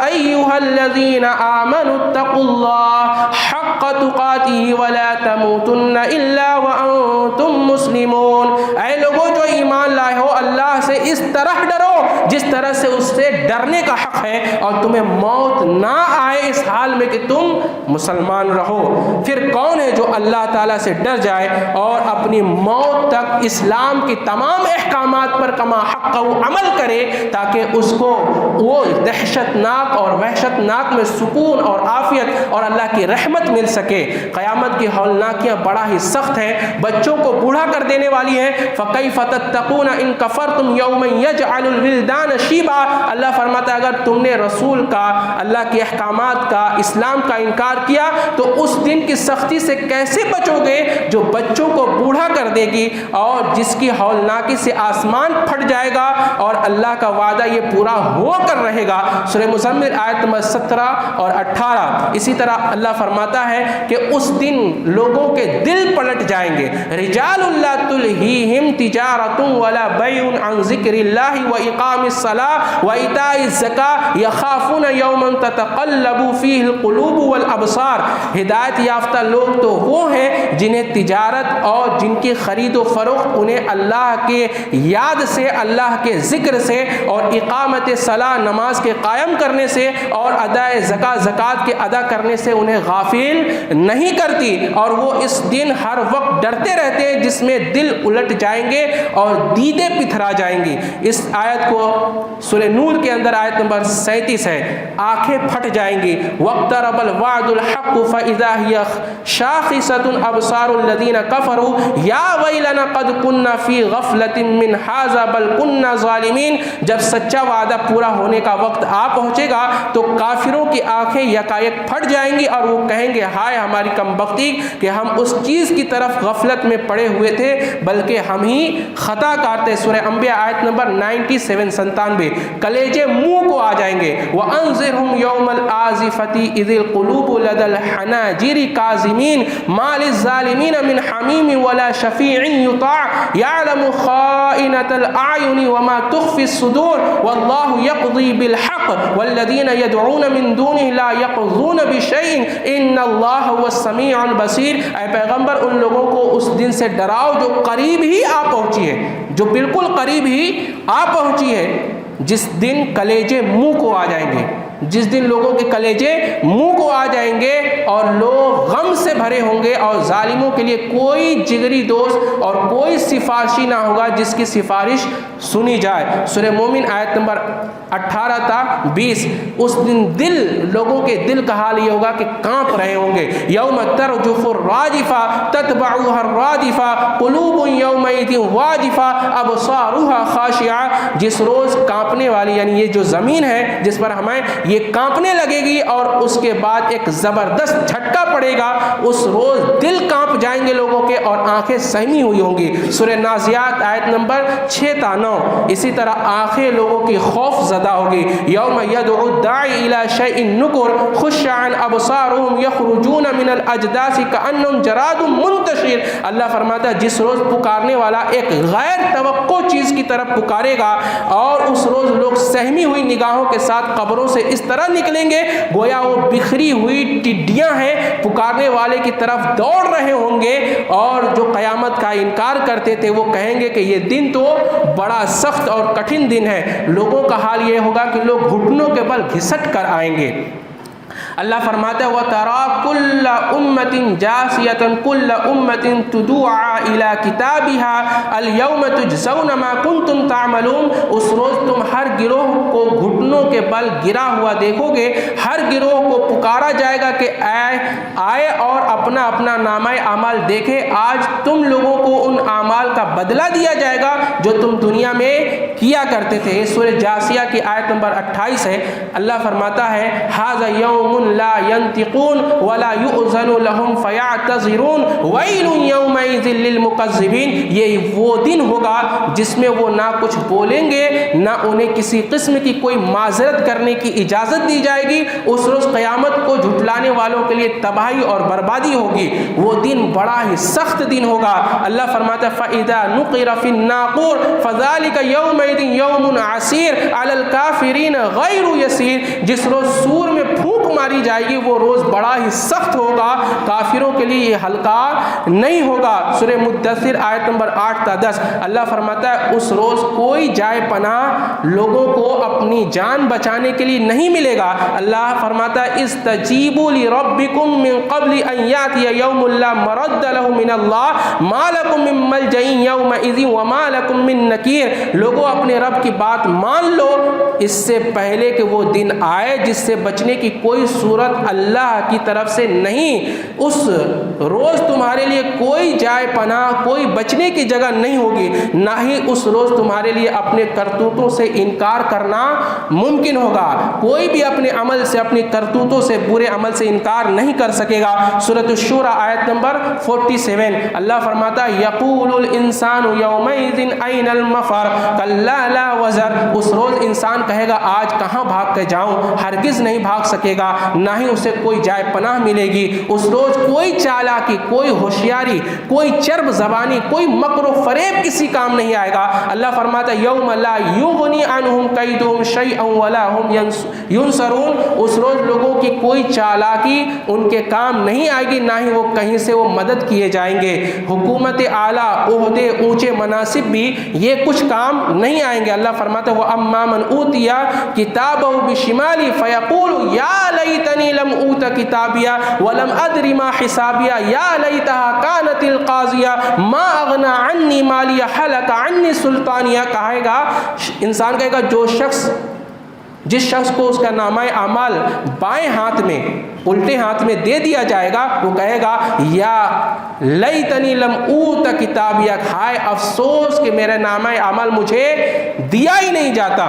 ایھا الذین آمنوا اتقوا اللہ حق تقاتہ ولا تموتن الا وانتم مسلمون، اے لوگوں جو ایمان لائے ہو، اللہ سے اس طرح ڈرو جس طرح سے اس سے ڈرنے کا حق ہے، اور تمہیں موت نہ آئے اس حال میں کہ تم مسلمان رہو۔ پھر کون ہے جو اللہ تعالیٰ سے ڈر جائے اور اپنی موت تک اسلام کی تمام احکامات پر کما حق عمل کرے، تاکہ اس کو وہ دہشت ناک اور وحشت ناک میں سکون اور عافیت اور اللہ کی رحمت مل سکے۔ قیامت کی ہولناکیاں بڑا ہی سخت ہیں، بچوں کو بوڑھا کر دینے والی ہیں۔ فَكَيْفَ تَتَّقُونَ إِن كَفَرْتُمْ يَوْمًا يَجْعَلُ الْوِلْدَانَ شِيبًا، اللہ فرماتا ہے اگر تم نے رسول کا، اللہ کے احکامات کا، اسلام کا انکار کیا تو اس دن کی سختی سے کیسے بچو گے جو بچوں کو بوڑھا کر دے گی، اور جس کی ہولناکی سے آسمان پھٹ جائے گا، اور اللہ کا وعدہ یہ پورا ہو کر رہے گا۔ سورہ مزمل آیت نمبر 17 اور 18۔ اسی طرح اللہ فرماتا ہے کہ اس دن لوگوں کے دل پلٹ جائیں گے۔ رجال لا تلہیہم تجارۃ ولا بیع عن ذکر اللہ واقام الصلاۃ وایتاء الزکاۃ یخافون یوما تتقلب فیہ القلوب والابصار، ہدایت یافتہ لوگ تو وہ ہیں جنہیں تجارت اور جن کی خرید و فروخت انہیں اللہ کے یاد سے، اللہ کے ذکر سے اور اقامت صلاح نماز کے قائم کرنے سے اور ادائے زکوٰۃ کے ادا کرنے سے انہیں غافل نہیں کرتی، اور وہ اس دن ہر وقت ڈرتے رہتے ہیں جس میں دل الٹ جائیں گے اور دیدے پتھرا جائیں گی۔ اس آیت کو سورہ نور کے اندر آیت نمبر 37 ہے، آنکھیں پھٹ جائیں گی۔ واقترب الوعد الحق فاذا هي شاخصة ابصار الذين كفروا یا ویلنا قد كنا في غفلة من هذا بل كنا ظالمین، جب سچا وعدہ پورا ہونے کا وقت آ پہنچے گا تو کافروں کی آنکھیں یکایک پھٹ جائیں گی اور وہ کہیں گے ہائے ہماری کمبختی کہ ہم اس چیز کی طرف غفلت میں پڑے ہوئے تھے بلکہ ہم ہی خطا کار تھے۔ سورہ انبیاء آیت نمبر 97 کلیجے منہ کو آ جائیں گے۔ وَأَنذِرْهُمْ يَوْمَ الْآزِفَةِ إِذِ الْقُلُوبُ لَدَى الْحَنَاجِرِ كَاظِمِينَ مَا لِلظَّالِمِينَ مِنْ حَمِيمٍ وَلَا شَفِيعٍ يُطَاعُ يَعْلَمُ خَائِنَةَ الْأَعْيُنِ وَمَا تُخْفِي الصُّدُورُ وَاللَّهُ يَقْضِي بِالْحَقِّ وَالَّذِينَ يَدْعُونَ مِن دُونِهِ لَا يَقْضُونَ بِشَيْءٍ إِنَّ اللَّهَ هُوَ السَّمِيعُ الْبَصِيرُ، اے پیغمبر ان لوگوں کو اس دن سے ڈراؤ جو قریب ہی آ پہنچی ہے، جو بالکل قریب ہی آ پہنچی ہے، جس دن کلیجے منہ کو آ جائیں گے، جس دن لوگوں کے کلیجے منہ کو آ جائیں گے اور لوگ غم سے بھرے ہوں گے، اور ظالموں کے لیے کوئی جگری دوست اور کوئی سفارشی نہ ہوگا جس کی سفارش سنی جائے۔ سورہ مومن آیت نمبر 18 تا 20۔ اس دن لوگوں کے دل کا حال یہ ہوگا کہ کانپ رہے ہوں گے۔ یوم ترجف الراجفہ تتبعها الرادفہ قلوب یومئذ واجفہ ابصارها خاشعہ، جس روز کانپنے والی یعنی یہ جو زمین ہے جس پر ہمیں یہ کانپنے لگے گی اور اس کے بعد ایک زبردست جھٹکا پڑے گا، اس روز دل کانپ جائیں گے لوگوں کے اور آنکھیں سہمی ہوئی ہوں گی۔ سورہ نازعات آیت نمبر 6 تا 9۔ اسی طرح آنکھیں لوگوں کی خوف زدہ ہوگی۔ یوم یدعو الداعی الی شیء نکر خش عن ابصارهم یخرجون من الاجداث کأنهم جراد منتشر، اللہ فرماتا ہے جس روز پکارنے والا ایک غیر توقع چیز کی طرف پکارے گا اور اس روز لوگ سہمی ہوئی نگاہوں کے ساتھ قبروں سے اس طرح نکلیں گے گویا وہ بکھری ہوئی ٹڈیاں ہیں، پکارنے والے کی طرف دوڑ رہے ہوں گے، اور جو قیامت کا انکار کرتے تھے وہ کہیں گے کہ یہ دن تو بڑا سخت اور کٹھن دن ہے۔ لوگوں کا حال یہ ہوگا کہ لوگ گھٹنوں کے بل گھسٹ کر آئیں گے۔ اللہ فرماتا ہے وَتَرَى كُلَّ أُمَّةٍ جَاثِيَةً كُلَّ أُمَّةٍ تُدُعَىٰ إِلَىٰ كِتَابِهَا الْيَوْمَ تُجْزَوْنَ مَا كُنتُمْ تَعْمَلُونَ۔ اس روز تم ہر گروہ کو گھٹنوں کے بل گرا ہوا دیکھو گے، ہر گروہ کو پکارا جائے گا کہ آئے اور اپنا اپنا نامہ اعمال دیکھے، آج تم لوگوں کو ان اعمال کا بدلہ دیا جائے گا جو تم دنیا میں کیا کرتے تھے۔ یہ سورہ جاثیہ کی آیت نمبر 28 ہے۔ اللہ فرماتا ہے ھذا یوم لا ينطقون ولا يؤذن لهم فيعتذرون ويل يومئذ للمكذبين۔ یہ وہ دن ہوگا جس میں وہ نہ کچھ بولیں گے، نہ انہیں کسی قسم کی کوئی معذرت کرنے کی اجازت دی جائے گی۔ اس روز قیامت کو جھٹلانے والوں کے لیے تباہی اور بربادی ہوگی۔ وہ دن بڑا ہی سخت دن ہوگا۔ اللہ فرماتا ہے فَإِذَا نُقِرَ فِي النَّاقُورِ فَذَلِكَ يَوْمَئِذٍ يَوْمٌ عَسِيرٌ عَلَى الْكَافِرِينَ غَيْرُ يَسِيرٌ۔ جس روز سور میں پھونک ماری جائے گی وہ روز بڑا ہی سخت ہوگا، کافروں کے لیے یہ ہلکا نہیں ہوگا۔ سورہ مدثر آیت نمبر 8 تا 10 اللہ فرماتا ہے اس روز کوئی جائے پناہ لوگوں کو اپنی جان بچانے کے لیے نہیں ملے گا۔ اللہ فرماتا ہے استجیبوا لربکم من قبل ان یاتی یوم لا مرد له من اللہ ما لکم من ملجأ یومئذ وما لکم من نکیر۔ لوگوں اپنے رب کی بات مان لو اس سے پہلے کہ وہ دن آئے جس سے بچنے کی کوئی صورت اللہ کی طرف سے نہیں۔ اس روز تمہارے لیے کوئی جائے پناہ، کوئی بچنے کی جگہ نہیں ہوگی، نہ ہی اس روز تمہارے لیے اپنے کرتوتوں سے انکار کرنا ممکن ہوگا۔ کوئی بھی اپنے عمل سے، اپنی کرتوتوں سے، برے عمل سے انکار نہیں کر سکے گا۔ سورۃ الشورى آیت نمبر 47 اللہ فرماتا ہے یقول الانسان یومئذ این المفر کلا لا وزر۔ اس روز انسان کہے گا آج کہاں بھاگ کے جاؤں، ہرگز نہیں بھاگ سکے گا، نہ ہی اسے کوئی جائے پناہ ملے گی۔ اس روز کوئی چالاکی، کوئی ہوشیاری، کوئی چرب زبانی، کوئی مکر و فریب کسی کام نہیں آئے گا۔ اللہ فرماتا ہے یوم لا یغنی عنہم کیدہم شیئا ولا ہم ینصرون۔ اس روز لوگوں کی کوئی چالاکی ان کے کام نہیں آئے گی، نہ ہی وہ کہیں سے وہ مدد کیے جائیں گے۔ حکومت اعلیٰ، عہدے، اونچے مناصب بھی یہ کچھ کام نہیں آئیں گے۔ اللہ فرماتا ہے وَأَمَّا مَنْ أُوتِيَ كِتَابَهُ بِشِمَالِهِ فَيَقُولُ يَا لَيْتَنِي لَمْ أُوتَ كِتَابِيَهْ وَلَمْ أَدْرِ مَا حِسَابِيَهْ يَا لَيْتَهَا كَانَتِ الْقَاضِيَةَ مَا أَغْنَى عَنِّي مَالِيَهْ هَلَكَ عَنِّي سُلْطَانِيَهْ۔ کہے گا انسان کہے گا جس شخص کو اس کا نامہ اعمال بائیں ہاتھ میں، الٹے ہاتھ میں دے دیا جائے گا، وہ کہے گا یا لیتنی لم اوت کتابیہ، ہائے افسوس کہ میرا نامہ اعمال مجھے دیا ہی نہیں جاتا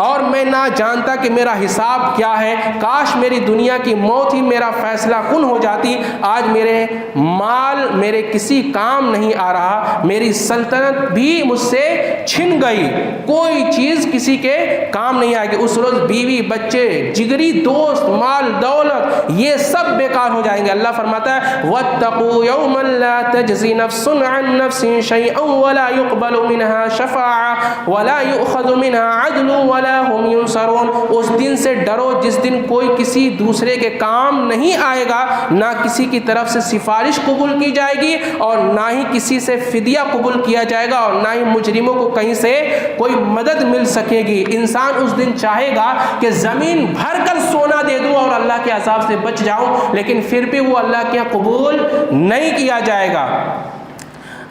اور میں نہ جانتا کہ میرا حساب کیا ہے۔ کاش میری دنیا کی موت ہی میرا فیصلہ کن ہو جاتی۔ آج میرے مال میرے کسی کام نہیں آ رہا، میری سلطنت بھی مجھ سے چھن گئی، کوئی چیز کسی کے کام نہیں آئے گی۔ اس روز بیوی، بچے، جگری دوست، مال دولت یہ سب بیکار ہو جائیں گے۔ اللہ فرماتا ہے وَاتَّقُوا يَوْمًا لَا تَجْزِي نَفْسٌ عَن نَفْسٍ شَيْئًا وَلَا يُقْبَلُ مِنْهَا شَفَاعَةٌ وَلَا يُؤْخَذُ مِنْهَا عَدْلٌ وَلَا هُمْ يُنصَرُونَ۔ اس دن سے ڈرو جس دن کوئی کسی دوسرے کے کام نہیں آئے گا، نہ کسی کی طرف سے سفارش قبول کی جائے گی اور نہ ہی کسی سے فدیہ قبول کیا جائے گا اور نہ ہی مجرموں کو کہیں سے کوئی مدد مل سکے گی۔ انسان اس دن چاہے گا کہ زمین بھر کر سونا دے دوں اور اللہ کے عذاب سے بچ جاؤں، لیکن پھر بھی وہ اللہ کے قبول نہیں کیا جائے گا۔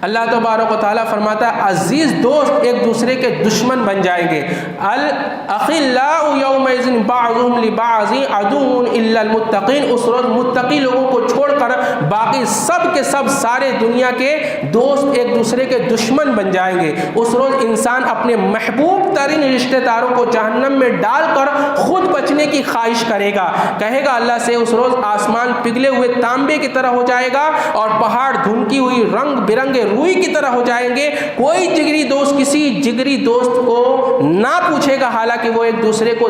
اللہ تبارک و تعالیٰ فرماتا ہے عزیز دوست ایک دوسرے کے دشمن بن جائیں گے۔ الاخلاء یومئذ بعضهم لبعض عدو الا المتقین۔ اس روز متقی لوگوں کو چھوڑ کر باقی سب کے سب سارے دنیا کے دوست ایک دوسرے کے دشمن بن جائیں گے۔ اس روز انسان اپنے محبوب ترین رشتہ داروں کو جہنم میں ڈال کر خود بچنے کی خواہش کرے گا، کہے گا اللہ سے اس روز آسمان پگھلے ہوئے تانبے کی طرح ہو جائے گا اور پہاڑ دھنکی ہوئی رنگ برنگے روئی کی طرح ہو جائیں گے۔ کوئی جگری دوست کسی جگری دوست کو نہ پوچھے گا، حالانکہ وہ ایک دوسرے کو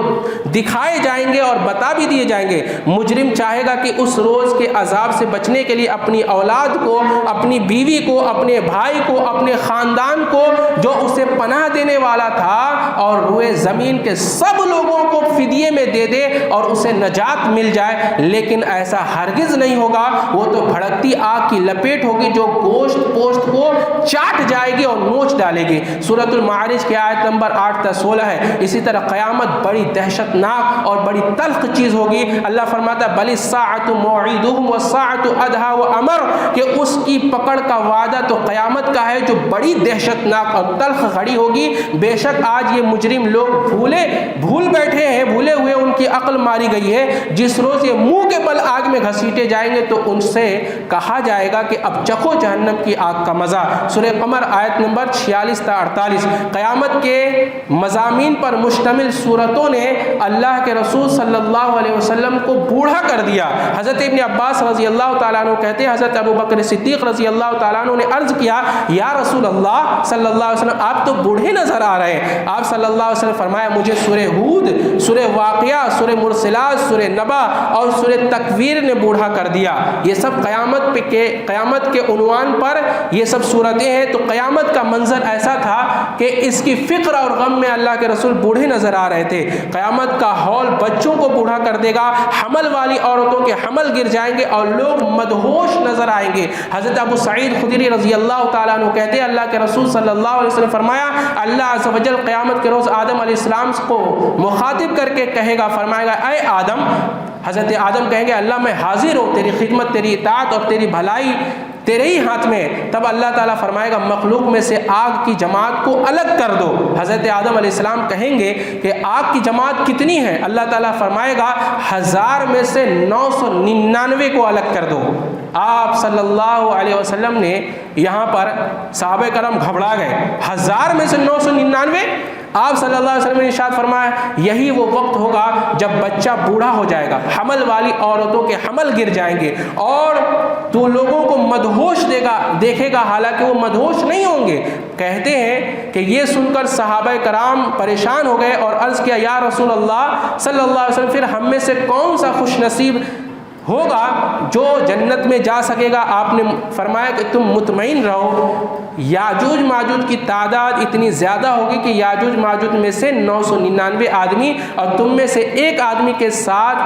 دکھائے جائیں گے اور بتا بھی دیے جائیں گے۔ مجرم چاہے گا کہ اس روز کے عذاب سے بچنے کے لیے اپنی اولاد کو، اپنی بیوی کو، اپنے بھائی کو، اپنے خاندان کو جو اسے پناہ دینے والا تھا اور روئے زمین کے سب لوگوں کو فدیے میں دے دے اور اسے نجات مل جائے، لیکن ایسا ہرگز نہیں ہوگا، وہ تو بھڑکتی آگ کی لپیٹ ہوگی جو گوشت پوشت کو چاٹ جائے گی اور نوچ ڈالے گی۔ سورۃ المعارج کی آیت نمبر 8 تا 16 ہے۔ اسی طرح قیامت بڑی دہشت ناک اور بڑی تلخ چیز ہوگی۔ اللہ فرماتا ہے بل الساعۃ موعدہم والساعۃ ادھیٰ وامر، کہ اس کی پکڑ کا وعدہ تو قیامت کا ہے جو بڑی دہشت ناک اور تلخ گھڑی ہوگی۔ بے شک آج یہ مجرم لوگ بھول بیٹھے ہیں، بھولے ہوئے ان کی عقل ماری گئی ہے۔ جس روز یہ منہ کے بل آگ میں گھسیٹے جائیں گے تو ان سے کہا جائے گا کہ اب چکھو جہنم کی آگ کا مزہ۔ سورہ قمر آیت نمبر 46 تا 48۔ قیامت کے مضامین پر مشتمل سورتوں نے اللہ کے رسول صلی اللہ علیہ وسلم کو بوڑھا کر دیا۔ حضرت ابن عباس رضی اللہ تعالیٰ عنہ کہتے ہیں حضرت ابو بکر صدیق رضی اللہ تعالیٰ عنہ نے عرض کیا یا رسول اللہ صلی اللہ علیہ وسلم آپ تو بوڑھے نظر آ رہے ہیں۔ آپ صلی اللہ علیہ وسلم فرمایا مجھے سورہ ہود، سورہ واقعہ، سورہ مرسلات، سورہ نبا اور سورہ تکویر نے بوڑھا کر دیا۔ یہ سب قیامت کے عنوان پر یہ سب صورتیں ہیں۔ تو قیامت کا منظر ایسا تھا کہ اس کی فکر اور غم میں اللہ کے رسول بوڑھے نظر آ رہے تھے۔ قیامت کا ہول بچوں کو بوڑھا کر دے گا، حمل والی عورتوں کے حمل گر جائیں گے اور لوگ مدہوش نظر آئیں گے۔ حضرت ابو سعید خدری رضی اللہ تعالیٰ عنہ کہتے ہیں اللہ کے رسول صلی اللہ علیہ وسلم فرمایا اللہ عز و جل قیامت کے روز آدم علیہ السلام کو مخاطب کر کے کہے گا، فرمائے گا اے آدم، حضرت آدم کہیں گے اللہ میں حاضر ہوں، تیری خدمت، تیری اطاعت اور تیری بھلائی تیرے ہی ہاتھ میں۔ تب اللہ تعالیٰ فرمائے گا مخلوق میں سے آگ کی جماعت کو الگ کر دو۔ حضرت آدم علیہ السلام کہیں گے کہ آگ کی جماعت کتنی ہے؟ اللہ تعالیٰ فرمائے گا 1000 میں سے 999 کو الگ کر دو۔ آپ صلی اللہ علیہ وسلم نے یہاں پر صحابہ کرام گھبرا گئے، 1000 میں سے 999؟ آپ صلی اللہ علیہ وسلم نے ارشاد فرمایا یہی وہ وقت ہوگا جب بچہ بوڑھا ہو جائے گا، حمل والی عورتوں کے حمل گر جائیں گے اور تو لوگوں کو مدہوش دیکھے گا، حالانکہ وہ مدہوش نہیں ہوں گے۔ کہتے ہیں کہ یہ سن کر صحابہ کرام پریشان ہو گئے اور عرض کیا یا رسول اللہ صلی اللہ علیہ وسلم پھر ہم میں سے کون سا خوش نصیب ہوگا جو جنت میں جا سکے گا؟ آپ نے فرمایا کہ تم مطمئن رہو، یاجوج ماجوج کی تعداد اتنی زیادہ ہوگی کہ یاجوج ماجوج میں سے 999 آدمی اور تم میں سے ایک آدمی کے ساتھ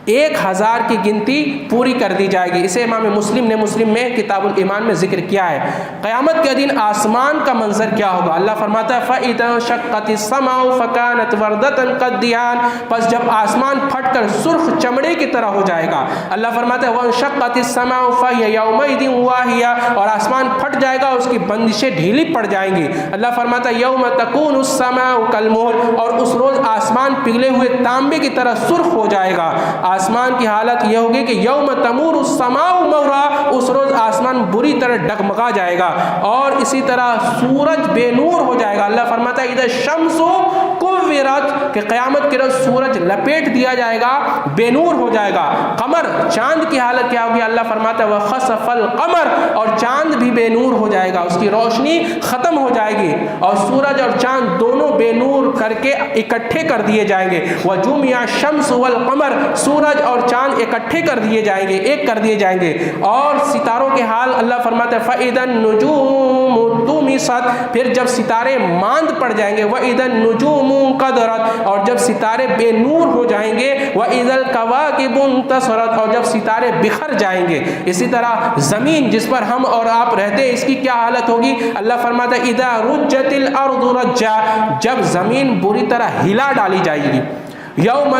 1000 کی گنتی پوری کر دی جائے گی۔ اسے امام مسلم نے مسلم میں کتاب الایمان میں ذکر کیا ہے۔ قیامت کے دن آسمان کا منظر کیا ہوگا؟ اللہ فرماتا ہے فَإِذَا انشَقَّتِ السَّمَاءُ فَكَانَتْ وَرْدَةً كَالدِّهَانِ، پس جب آسمان پھٹ کر سرخ چمڑے کی طرح ہو جائے گا۔ اللہ فرماتا ہے وَانشَقَّتِ السَّمَاءُ فَهِيَ يَوْمَئِذٍ وَاهِيَةٌ، اور آسمان پھٹ جائے گا، اس کی بندشیں ڈھیلی پڑ جائیں گی۔ اللہ فرماتا ہے يَوْمَ تَكُونُ السَّمَاءُ كَالْمُهْلِ، اور اس روز آسمان پگھلے ہوئے تانبے کی طرح سرخ ہو جائے گا۔ آسمان کی حالت یہ ہوگی کہ یوم تمور السماء مورا، اس روز آسمان بری طرح ڈگمگا جائے گا، اور اسی طرح سورج بے نور ہو جائے گا۔ اللہ فرماتا ہے اذا الشمس کورت، کہ قیامت کے روز سورج لپیٹ دیا جائے گا، بے نور ہو جائے گا۔ قمر، چاند کی حالت کیا ہوگی؟ اللہ فرماتا ہے وخسف القمر، اور چاند بھی بے نور ہو جائے گا، اس کی روشنی ختم ہو جائے گی، اور سورج اور چاند دونوں بے نور کر کے اکٹھے کر دیے جائیں گے۔ وجمع الشمس والقمر، سورج اور چاند اکٹھے کر دیے جائیں گے، ایک کر دیے جائیں گے۔ اور ستاروں کے حال اللہ فرماتا ہے فَإِذَا النُّجُومُ طُمِسَتْ، پھر جب ستارے ماند پڑ جائیں گے، وَإِذَا النُّجُومُ انقَدَرَتْ، اور جب ستارے بے نور ہو جائیں گے، وَإِذَا الْكَوَاكِبُ انتَثَرَتْ، اور جب ستارے بکھر جائیں گے۔ اسی طرح زمین جس پر ہم اور آپ رہتے ہیں اس کی کیا حالت ہوگی؟ اللہ فرماتا ہے اِذَا رُجَّتِ الْأَرْضُ رَجًّا، جب زمین بری طرح ہلا ڈالی جائے گی۔ یوم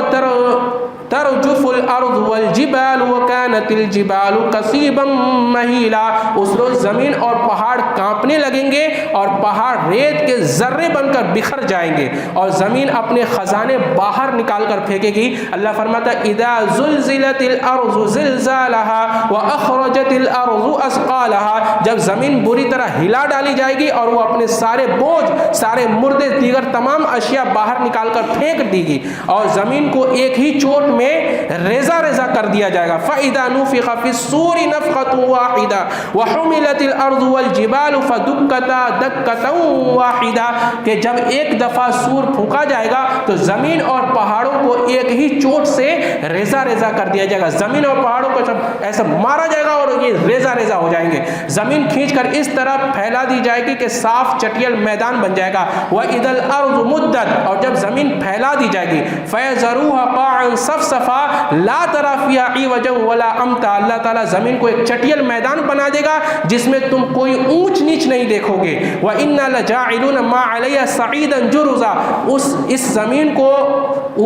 ترجف الارض والجبال وكانت الجبال كثيبا مهيلا، اس روز زمین اور پہاڑ کانپنے لگیں گے اور پہاڑ ریت کے ذرے بن کر بکھر جائیں گے، اور زمین اپنے خزانے باہر نکال کر پھینکے گی۔ اللہ فرماتا ہے اذا زلزلت الارض زلزالها واخرجت الارض اثقالها، جب زمین بری طرح ہلا ڈالی جائے گی اور وہ اپنے سارے بوجھ، سارے مردے، دیگر تمام اشیاء باہر نکال کر پھینک دی گی، اور زمین کو ایک ہی چوٹ میں ریزہ ریزہ کر دیا جائے گا. فَإِذَا نُفِخَ فِي الصُّورِ نَفْخَةٌ وَاحِدَةٌ وَحُمِلَتِ الْأَرْضُ وَالْجِبَالُ فَدُكَّتَا دَكَّةً وَاحِدَةً کہ جب ایک دفعہ سور پھونکا جائے گا تو زمین اور پہاڑوں کو ایک ہی چوٹ سے ریزہ ریزہ کر دیا جائے گا. زمین اور پہاڑوں کو جب ایسا مارا جائے گا اور یہ ریزہ ریزہ ہو جائیں گے. زمین کھینچ کر اس طرح پھیلا دی جائے گی کہ صاف چٹیل میدان بن جائے گا. وَإِذَا الْأَرْضُ مُدَّتْ اور جب زمین پھیلا دی جائے گی. فَيَذَرُوهَا قَاعًا صَفْصَفًا لَا تَرَىٰ فِيهَا عِوَجًا وَلَا أَمْتًا اللہ تعالیٰ زمین کو ایک چٹیل میدان بنا دے گا جس میں تم کوئی اونچ نیچ نہیں دیکھو گے. وَإِنَّا لَجَاعِلُونَ مَا عَلَيْهَا صَعِيدًا جُرُزًا اس زمین کو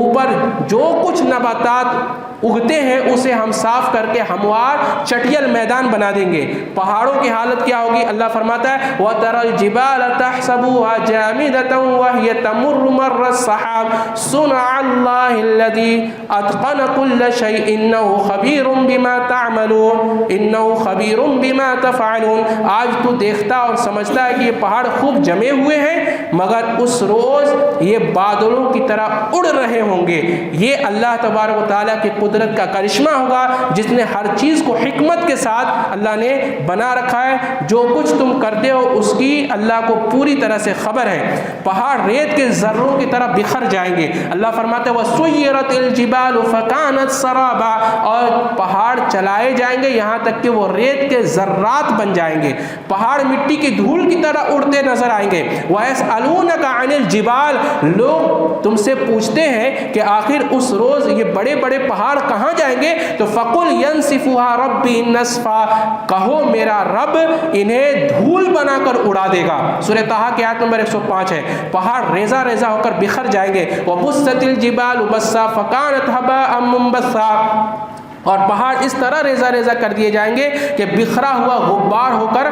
اوپر جو کچھ نباتات اگتے ہیں اسے ہم صاف کر کے ہموار چٹیل میدان بنا دیں گے. پہاڑوں کی حالت کیا ہوگی؟ اللہ فرماتا ہے وَتَرَى الْجِبَالَ تَحْسَبُهَا جَامِدَةً وَهِيَ تَمُرُّ مَرَّ السَّحَابِ صُنْعَ اللَّهِ الَّذِي أَتْقَنَ كُلَّ شَيْءٍ إِنَّهُ خَبِيرٌ بِمَا تَعْمَلُونَ إِنَّهُ خَبِيرٌ بِمَا تَفْعَلُونَ. آج تو دیکھتا اور سمجھتا ہے کہ یہ پہاڑ خوب جمے ہوئے ہیں مگر اس روز یہ بادلوں کی طرح اڑ رہے ہوں گے. یہ اللہ تبارک و تعالیٰ کی قدرت کا کرشمہ ہوگا جس نے ہر چیز کو حکمت کے ساتھ اللہ نے بنا رکھا ہے. جو کچھ تم کرتے ہو اس کی اللہ کو پوری طرح سے خبر ہے. پہاڑ ریت کے ذروں کی طرح بکھر جائیں گے. اللہ فرماتے ہیں وَسُيِّرَتِ الْجِبَالُ فَكَانَتْ سَرَابًا اور پہاڑ چلائے جائیں گے یہاں تک کہ وہ ریت کے ذرات بن جائیں گے. پہاڑ مٹی کی دھول کی طرح اڑتے نظر آئیں گے. وَيَسْأَلُونَكَ عَنِ الْجِبَالِ لوگ تم سے پوچھتے ہیں کہ آخر اس روز یہ بڑے بڑے پہاڑ کہاں جائیں گے؟ تو فَقُلْ يَنْسِفُهَا رَبِّي نَسْفًا کہو میرا رب انہیں دھول بنا کر اڑا دے گا. سورہ طٰہٰ کی آیت نمبر 105 ہے. پہاڑ ریزہ ریزہ ہو کر بکھر جائیں گے. وَبُسَّتِ الْجِبَالُ بَسًّا فَكَانَتْ هَبَاءً مُنبَثًّا اور پہاڑ اس طرح ریزہ ریزہ کر دیے جائیں گے کہ بکھرا ہوا غبار ہو کر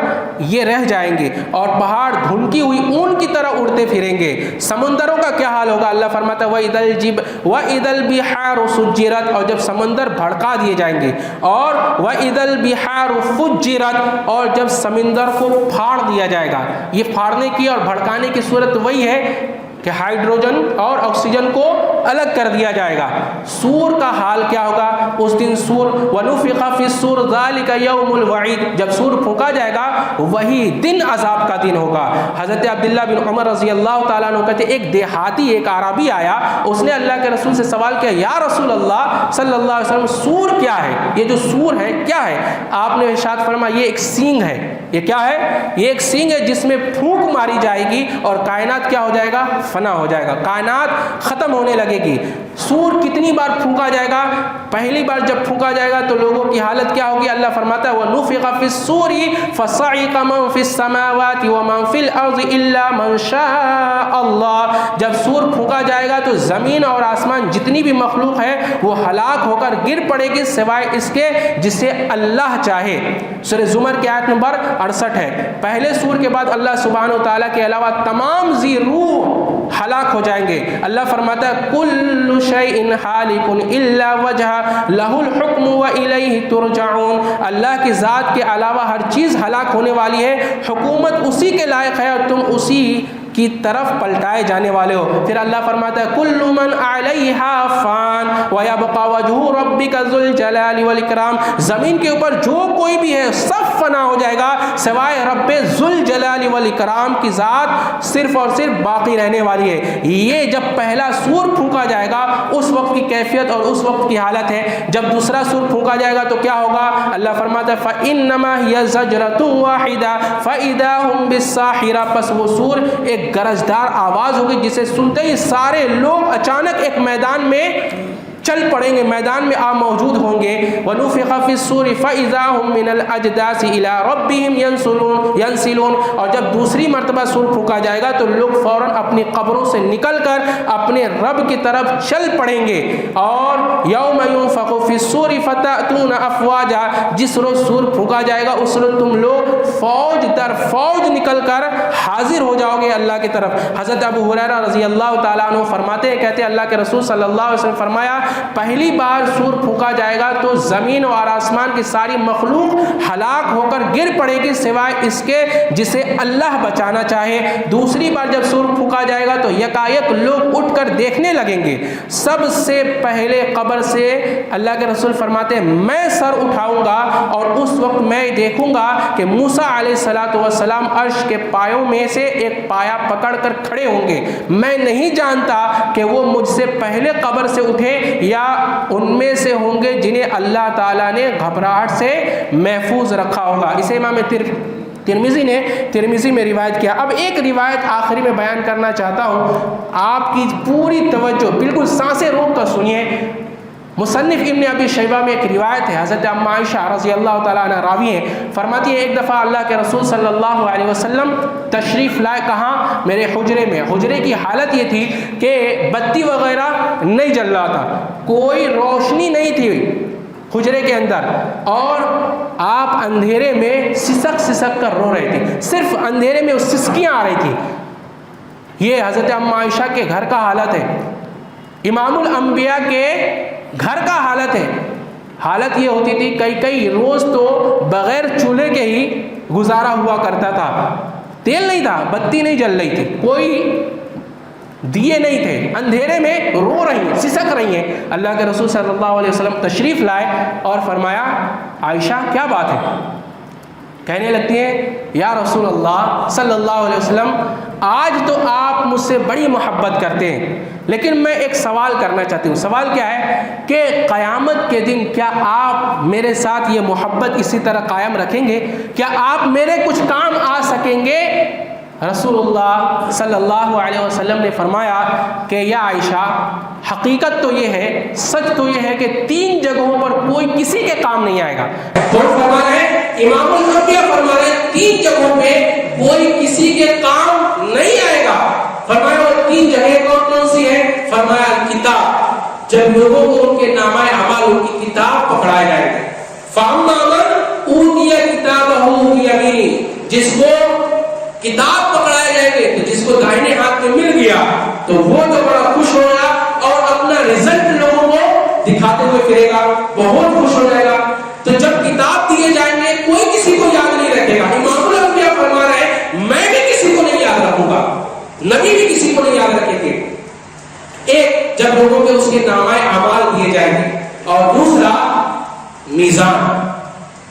یہ رہ جائیں گے اور پہاڑ دھنکی ہوئی اون کی طرح اڑتے پھریں گے. سمندروں کا کیا حال ہوگا؟ اللہ فرماتا ہے وَإِذَا الْبِحَارُ سُجِّرَتْ اور جب سمندر بھڑکا دیے جائیں گے. اور وَإِذَا الْبِحَارُ فُجِّرَتْ اور جب سمندر کو پھاڑ دیا جائے گا. یہ پھاڑنے کی اور بھڑکانے کی صورت وہی ہے کہ ہائیڈروجن اور آکسیجن کو الگ کر دیا جائے گا. سور کا حال کیا ہوگا اس دن؟ سور وَنُفِخَ فِي الصُّورِ ذَلِكَ يَوْمُ الْوَعِيدِ جب سور پھونکا جائے گا وہی دن عذاب کا دن ہوگا. حضرت عبداللہ بن عمر رضی اللہ تعالیٰ عنہ کہتے ایک دیہاتی ایک عربی آیا, اس نے اللہ کے رسول سے سوال کیا یا رسول اللہ صلی اللہ علیہ وسلم سور کیا ہے؟ یہ جو سور ہے کیا ہے؟ آپ نے ارشاد فرمایا یہ ایک سینگ ہے. یہ کیا ہے؟ یہ ایک سینگ ہے جس میں پھونک ماری جائے گی اور کائنات کیا ہو جائے گا؟ فنا ہو جائے گا, کائنات ختم ہونے لگے گی. سور کتنی بار پھونکا جائے گا؟ پہلی بار جب پھونکا جائے گا تو لوگوں کی حالت کیا ہوگی؟ اللہ فرماتا ہے وَنُفِخَ فِي الصُّورِ فَصَعِقَ مَن فِي السَّمَاوَاتِ وَمَن فِي الْأَرْضِ إِلَّا مَن شَاءَ اللَّهُ جب سور پھونکا جائے گا تو زمین اور آسمان جتنی بھی مخلوق ہے وہ ہلاک ہو کر گر پڑے گی سوائے اس کے جسے اللہ چاہے. سورہ زمر کی آیت نمبر 68 ہے. پہلے سور کے بعد اللہ سبحانہ و تعالیٰ کے علاوہ تمام ذی روح ہلاک ہو جائیں گے. اللہ فرماتا ہے کل شیء ہالک الا وجہ لہ الحکم والیہ ترجعون اللہ کی ذات کے علاوہ ہر چیز ہلاک ہونے والی ہے, حکومت اسی کے لائق ہے اور تم اسی کی طرف پلٹائے جانے والے ہو. پھر اللہ فرماتا ہے کل من علیہا فان ویبقى وجہ ربک ذو الجلال والاکرام زمین کے اوپر جو کوئی بھی ہے سب فنا ہو جائے گا سوائے رب ذو الجلال والاکرام کی ذات صرف اور صرف باقی رہنے والی ہے. یہ جب پہلا سور پھونکا جائے گا اس وقت کی کیفیت اور اس وقت کی حالت ہے. جب دوسرا سور پھونکا جائے گا تو کیا ہوگا؟ اللہ فرماتا ہے فإنما هي زجرة واحدة فإذا هم بالساحرة پس وہ سور ایک گرجدار آواز ہوگی جسے سنتے ہی سارے لوگ اچانک ایک میدان میں چل پڑیں گے, میدان میں آپ موجود ہوں گے. وَنُفِخَ فِي الصُّورِ فَإِذَا هُم مِّنَ الْأَجْدَاثِ إِلَىٰ رَبِّهِمْ يَنْسِلُونَ اور جب دوسری مرتبہ سور پھونکا جائے گا تو لوگ فوراً اپنی قبروں سے نکل کر اپنے رب کی طرف چل پڑیں گے. اور يَوْمَ يُنفَخُ فِي الصُّورِ فَتَأْتُونَ أَفْوَاجًا جس روز سور پھونکا جائے گا اس روز تم لوگ فوج در فوج نکل کر حاضر ہو جاؤ گے اللہ کی طرف۔ حضرت ابو ہریرہ رضی اللہ تعالیٰ عنہ فرماتے ہیں، کہتے ہیں اللہ کے رسول صلی اللہ علیہ وسلم فرمایا پہلی بار سور پھونکا جائے گا تو زمین اور آسمان کی ساری مخلوق ہلاک ہو کر گر پڑے گی سوائے اس کے جسے اللہ بچانا چاہے۔ دوسری بار جب سور پھونکا جائے گا تو یکایک لوگ اٹھ کر دیکھنے لگیں گے، سب سے پہلے قبر سے اللہ کے رسول فرماتے ہیں میں سر اٹھاؤں گا اور اس وقت میں دیکھوں گا کہ موسیٰ علیہ السلام عرش کے پایوں میں سے ایک پایا پکڑ کر کھڑے ہوں گے۔ میں نہیں جانتا کہ وہ مجھ سے پہلے قبر سے اٹھے یا ان میں سے ہوں گے جنہیں اللہ تعالیٰ نے گھبراہٹ سے محفوظ رکھا ہوگا۔ اسے امام ترمذی میں روایت کیا۔ اب ایک روایت آخری میں بیان کرنا چاہتا ہوں، آپ کی پوری توجہ بالکل سانسیں روک کر سنیے۔ مصنف ابن ابی شیبہ میں ایک روایت ہے، حضرت ام عائشہ رضی اللہ تعالیٰ عنہ راوی ہیں، فرماتی ہے ایک دفعہ اللہ کے رسول صلی اللہ علیہ وسلم تشریف لائے، کہاں؟ میرے حجرے میں۔ حجرے کی حالت یہ تھی کہ بتی وغیرہ نہیں جل رہا تھا، کوئی روشنی نہیں تھی حجرے کے اندر، اور آپ اندھیرے میں سسک کر رو رہے تھے، صرف اندھیرے میں سسکیاں آ رہی تھی۔ یہ حضرت ام عائشہ کے گھر کا حالت ہے، امام الانبیاء کے گھر کا حالت ہے۔ حالت یہ ہوتی تھی کئی روز تو بغیر چولہے کے ہی گزارا ہوا کرتا تھا، تیل نہیں تھا، بتی نہیں جل رہی تھی، کوئی دیے نہیں تھے، اندھیرے میں رو رہی ہیں، سسک رہی ہیں۔ اللہ کے رسول صلی اللہ علیہ وسلم تشریف لائے اور فرمایا عائشہ کیا بات ہے؟ کہنے لگتی ہیں یا رسول اللہ صلی اللہ علیہ وسلم آج تو آپ مجھ سے بڑی محبت کرتے ہیں، لیکن میں ایک سوال کرنا چاہتی ہوں۔ سوال کیا ہے کہ قیامت کے دن کیا آپ میرے ساتھ یہ محبت اسی طرح قائم رکھیں گے؟ کیا آپ میرے کچھ کام آ سکیں گے؟ رسول اللہ صلی اللہ علیہ وسلم نے فرمایا کہ یا عائشہ حقیقت تو یہ ہے، سچ تو یہ ہے کہ 3 جگہوں پر کوئی کسی کے کام نہیں آئے گا۔ کون فرما رہے ہیں؟ امام الانبیاء فرما رہے ہیں 3 جگہوں پہ کوئی کسی کے کام نہیں آئے گا۔ فرمایا وہ 3 جگہیں کون سی ہیں؟ فرمایا کتاب، جب لوگوں کو ان کے نامہ اعمال ان کی کتاب پکڑائے جائے گا۔ فَأَمَّا مَنْ أُوتِيَ كِتَابَهُ بِيَمِينِهِ، جس کو کتاب پکڑائے جائیں گے تو جس کو دائیں ہاتھ میں مل گیا تو وہ تو بڑا خوش ہوگا اور اپنا رزلٹ لوگوں کو دکھاتے ہوئے پھرے گا، بہت خوش ہو جائے گا۔ تو جب کتاب دیے جائیں گے کوئی کسی کو یاد نہیں رکھے گا۔ امام الانبیاء فرما رہے ہیں میں بھی کسی کو نہیں یاد رکھوں گا، نبی بھی کسی کو نہیں یاد رکھیں گے۔ ایک جب لوگوں کے اس کے نامہ اعمال دیے جائیں گے، اور دوسرا میزان،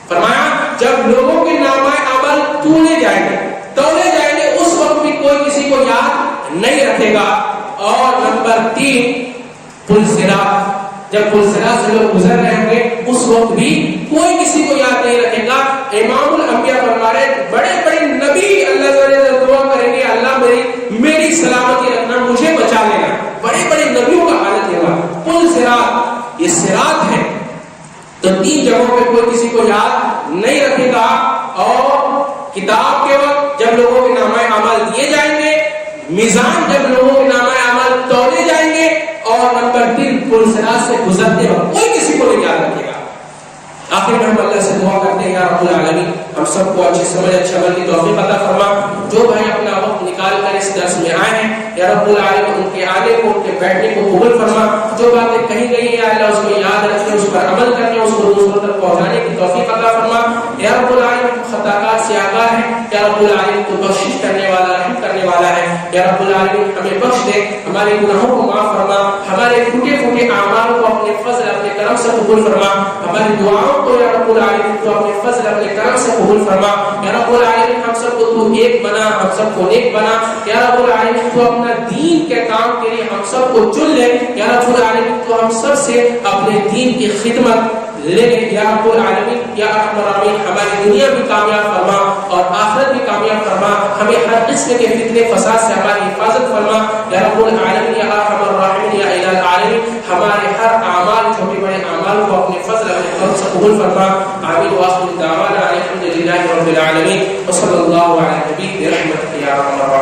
فرمایا جب لوگوں کے نامہ اعمال تولے جائیں گے اس وقت بھی کوئی کسی کو یاد نہیں رکھے گا۔ اور نمبر 3 پل صراط، جب پل صراط سے لوگ گزر رہے ہوں گے اس وقت بھی کوئی کسی کو یاد نہیں رکھے گا۔ امام الانبیاء فرما رہے بڑے بڑے نبی اللہ تعالیٰ سے دعا کریں گے اللہ میری سلامتی رکھنا، مجھے بچا لینا، بڑے بڑے نبیوں کا حالت ہوگا۔ پل صراط، یہ صراط ہے، تو 3 جگہوں پہ کوئی کسی کو یاد نہیں رکھے گا۔ اور کتاب کے وقت جب لوگوں کے نامہ اعمال دیے جائیں گے، میزان جب لوگوں کے نامہ اعمال تولے جائیں گے، اور نمبر 3 پل صراط سے گزرتے وقت کوئی کسی کو نہیں یاد رکھے گا۔ آخر میں ہم اللہ سے دعا کرتے ہیں یا رب العالمین ہم سب کو اچھی سمجھ اچھے عمل کی توفیق عطا فرما۔ جو بھائی اپنا وقت نکال کر اس درس میں آئے ہیں یا رب العالمین ان کے آنے کو ان کے بیٹھنے کو قبول فرما۔ جو باتیں کہی گئی ہیں یا اللہ اس کو یاد رکھنے، اس پر عمل کرنے، اس کو دوسروں تک پہنچانے کی توفیق عطا فرما۔ یا رب العالمین خطاکار سے آگاہ ہے، یا رب العالمین تو بخشش کرنے والا رحم کرنے والا ہے۔ یا رب العالمین ہمیں بخش دے، ہمارے گناہوں کو معاف فرما، ہمارے ٹوٹے پھوٹے اعمال کو اپنے فضل اپنے کرم سے قبول فرما، ہماری دعاؤں کو یا رب العالمین تو اپنے فضل اپنے کرم سے قبول فرما۔ یا رب العالمین ہم سب کو تو ایک بنا، ہم سب کو نیک بنا۔ یا رب العالمین تو اپنا دین کے کام کے لیے ہم سب کو چن لے۔ یا رب العالمین تو ہم سب سے اپنے دین کی خدمت لے لے۔ یا رب العالمین یا ارحم الراحمین ہماری دنیا بھی کامیاب فرما اور آخرت بھی کامیاب فرما، ہمیں ہر قسم کے فتنے فساد سے ہماری حفاظت فرما۔ یا رب العالمین یا ارحم الراحمین یا الہ العالمین ہمارے ہر اعمال چھوٹے بڑے اعمال کو اپنے فضل اپنے کرم سے قبول فرما۔ آمین وآخر دعوانا الحمد للہ رب العالمین وصلی اللہ علی نبی برحمتہ یا ارحم الراحمین۔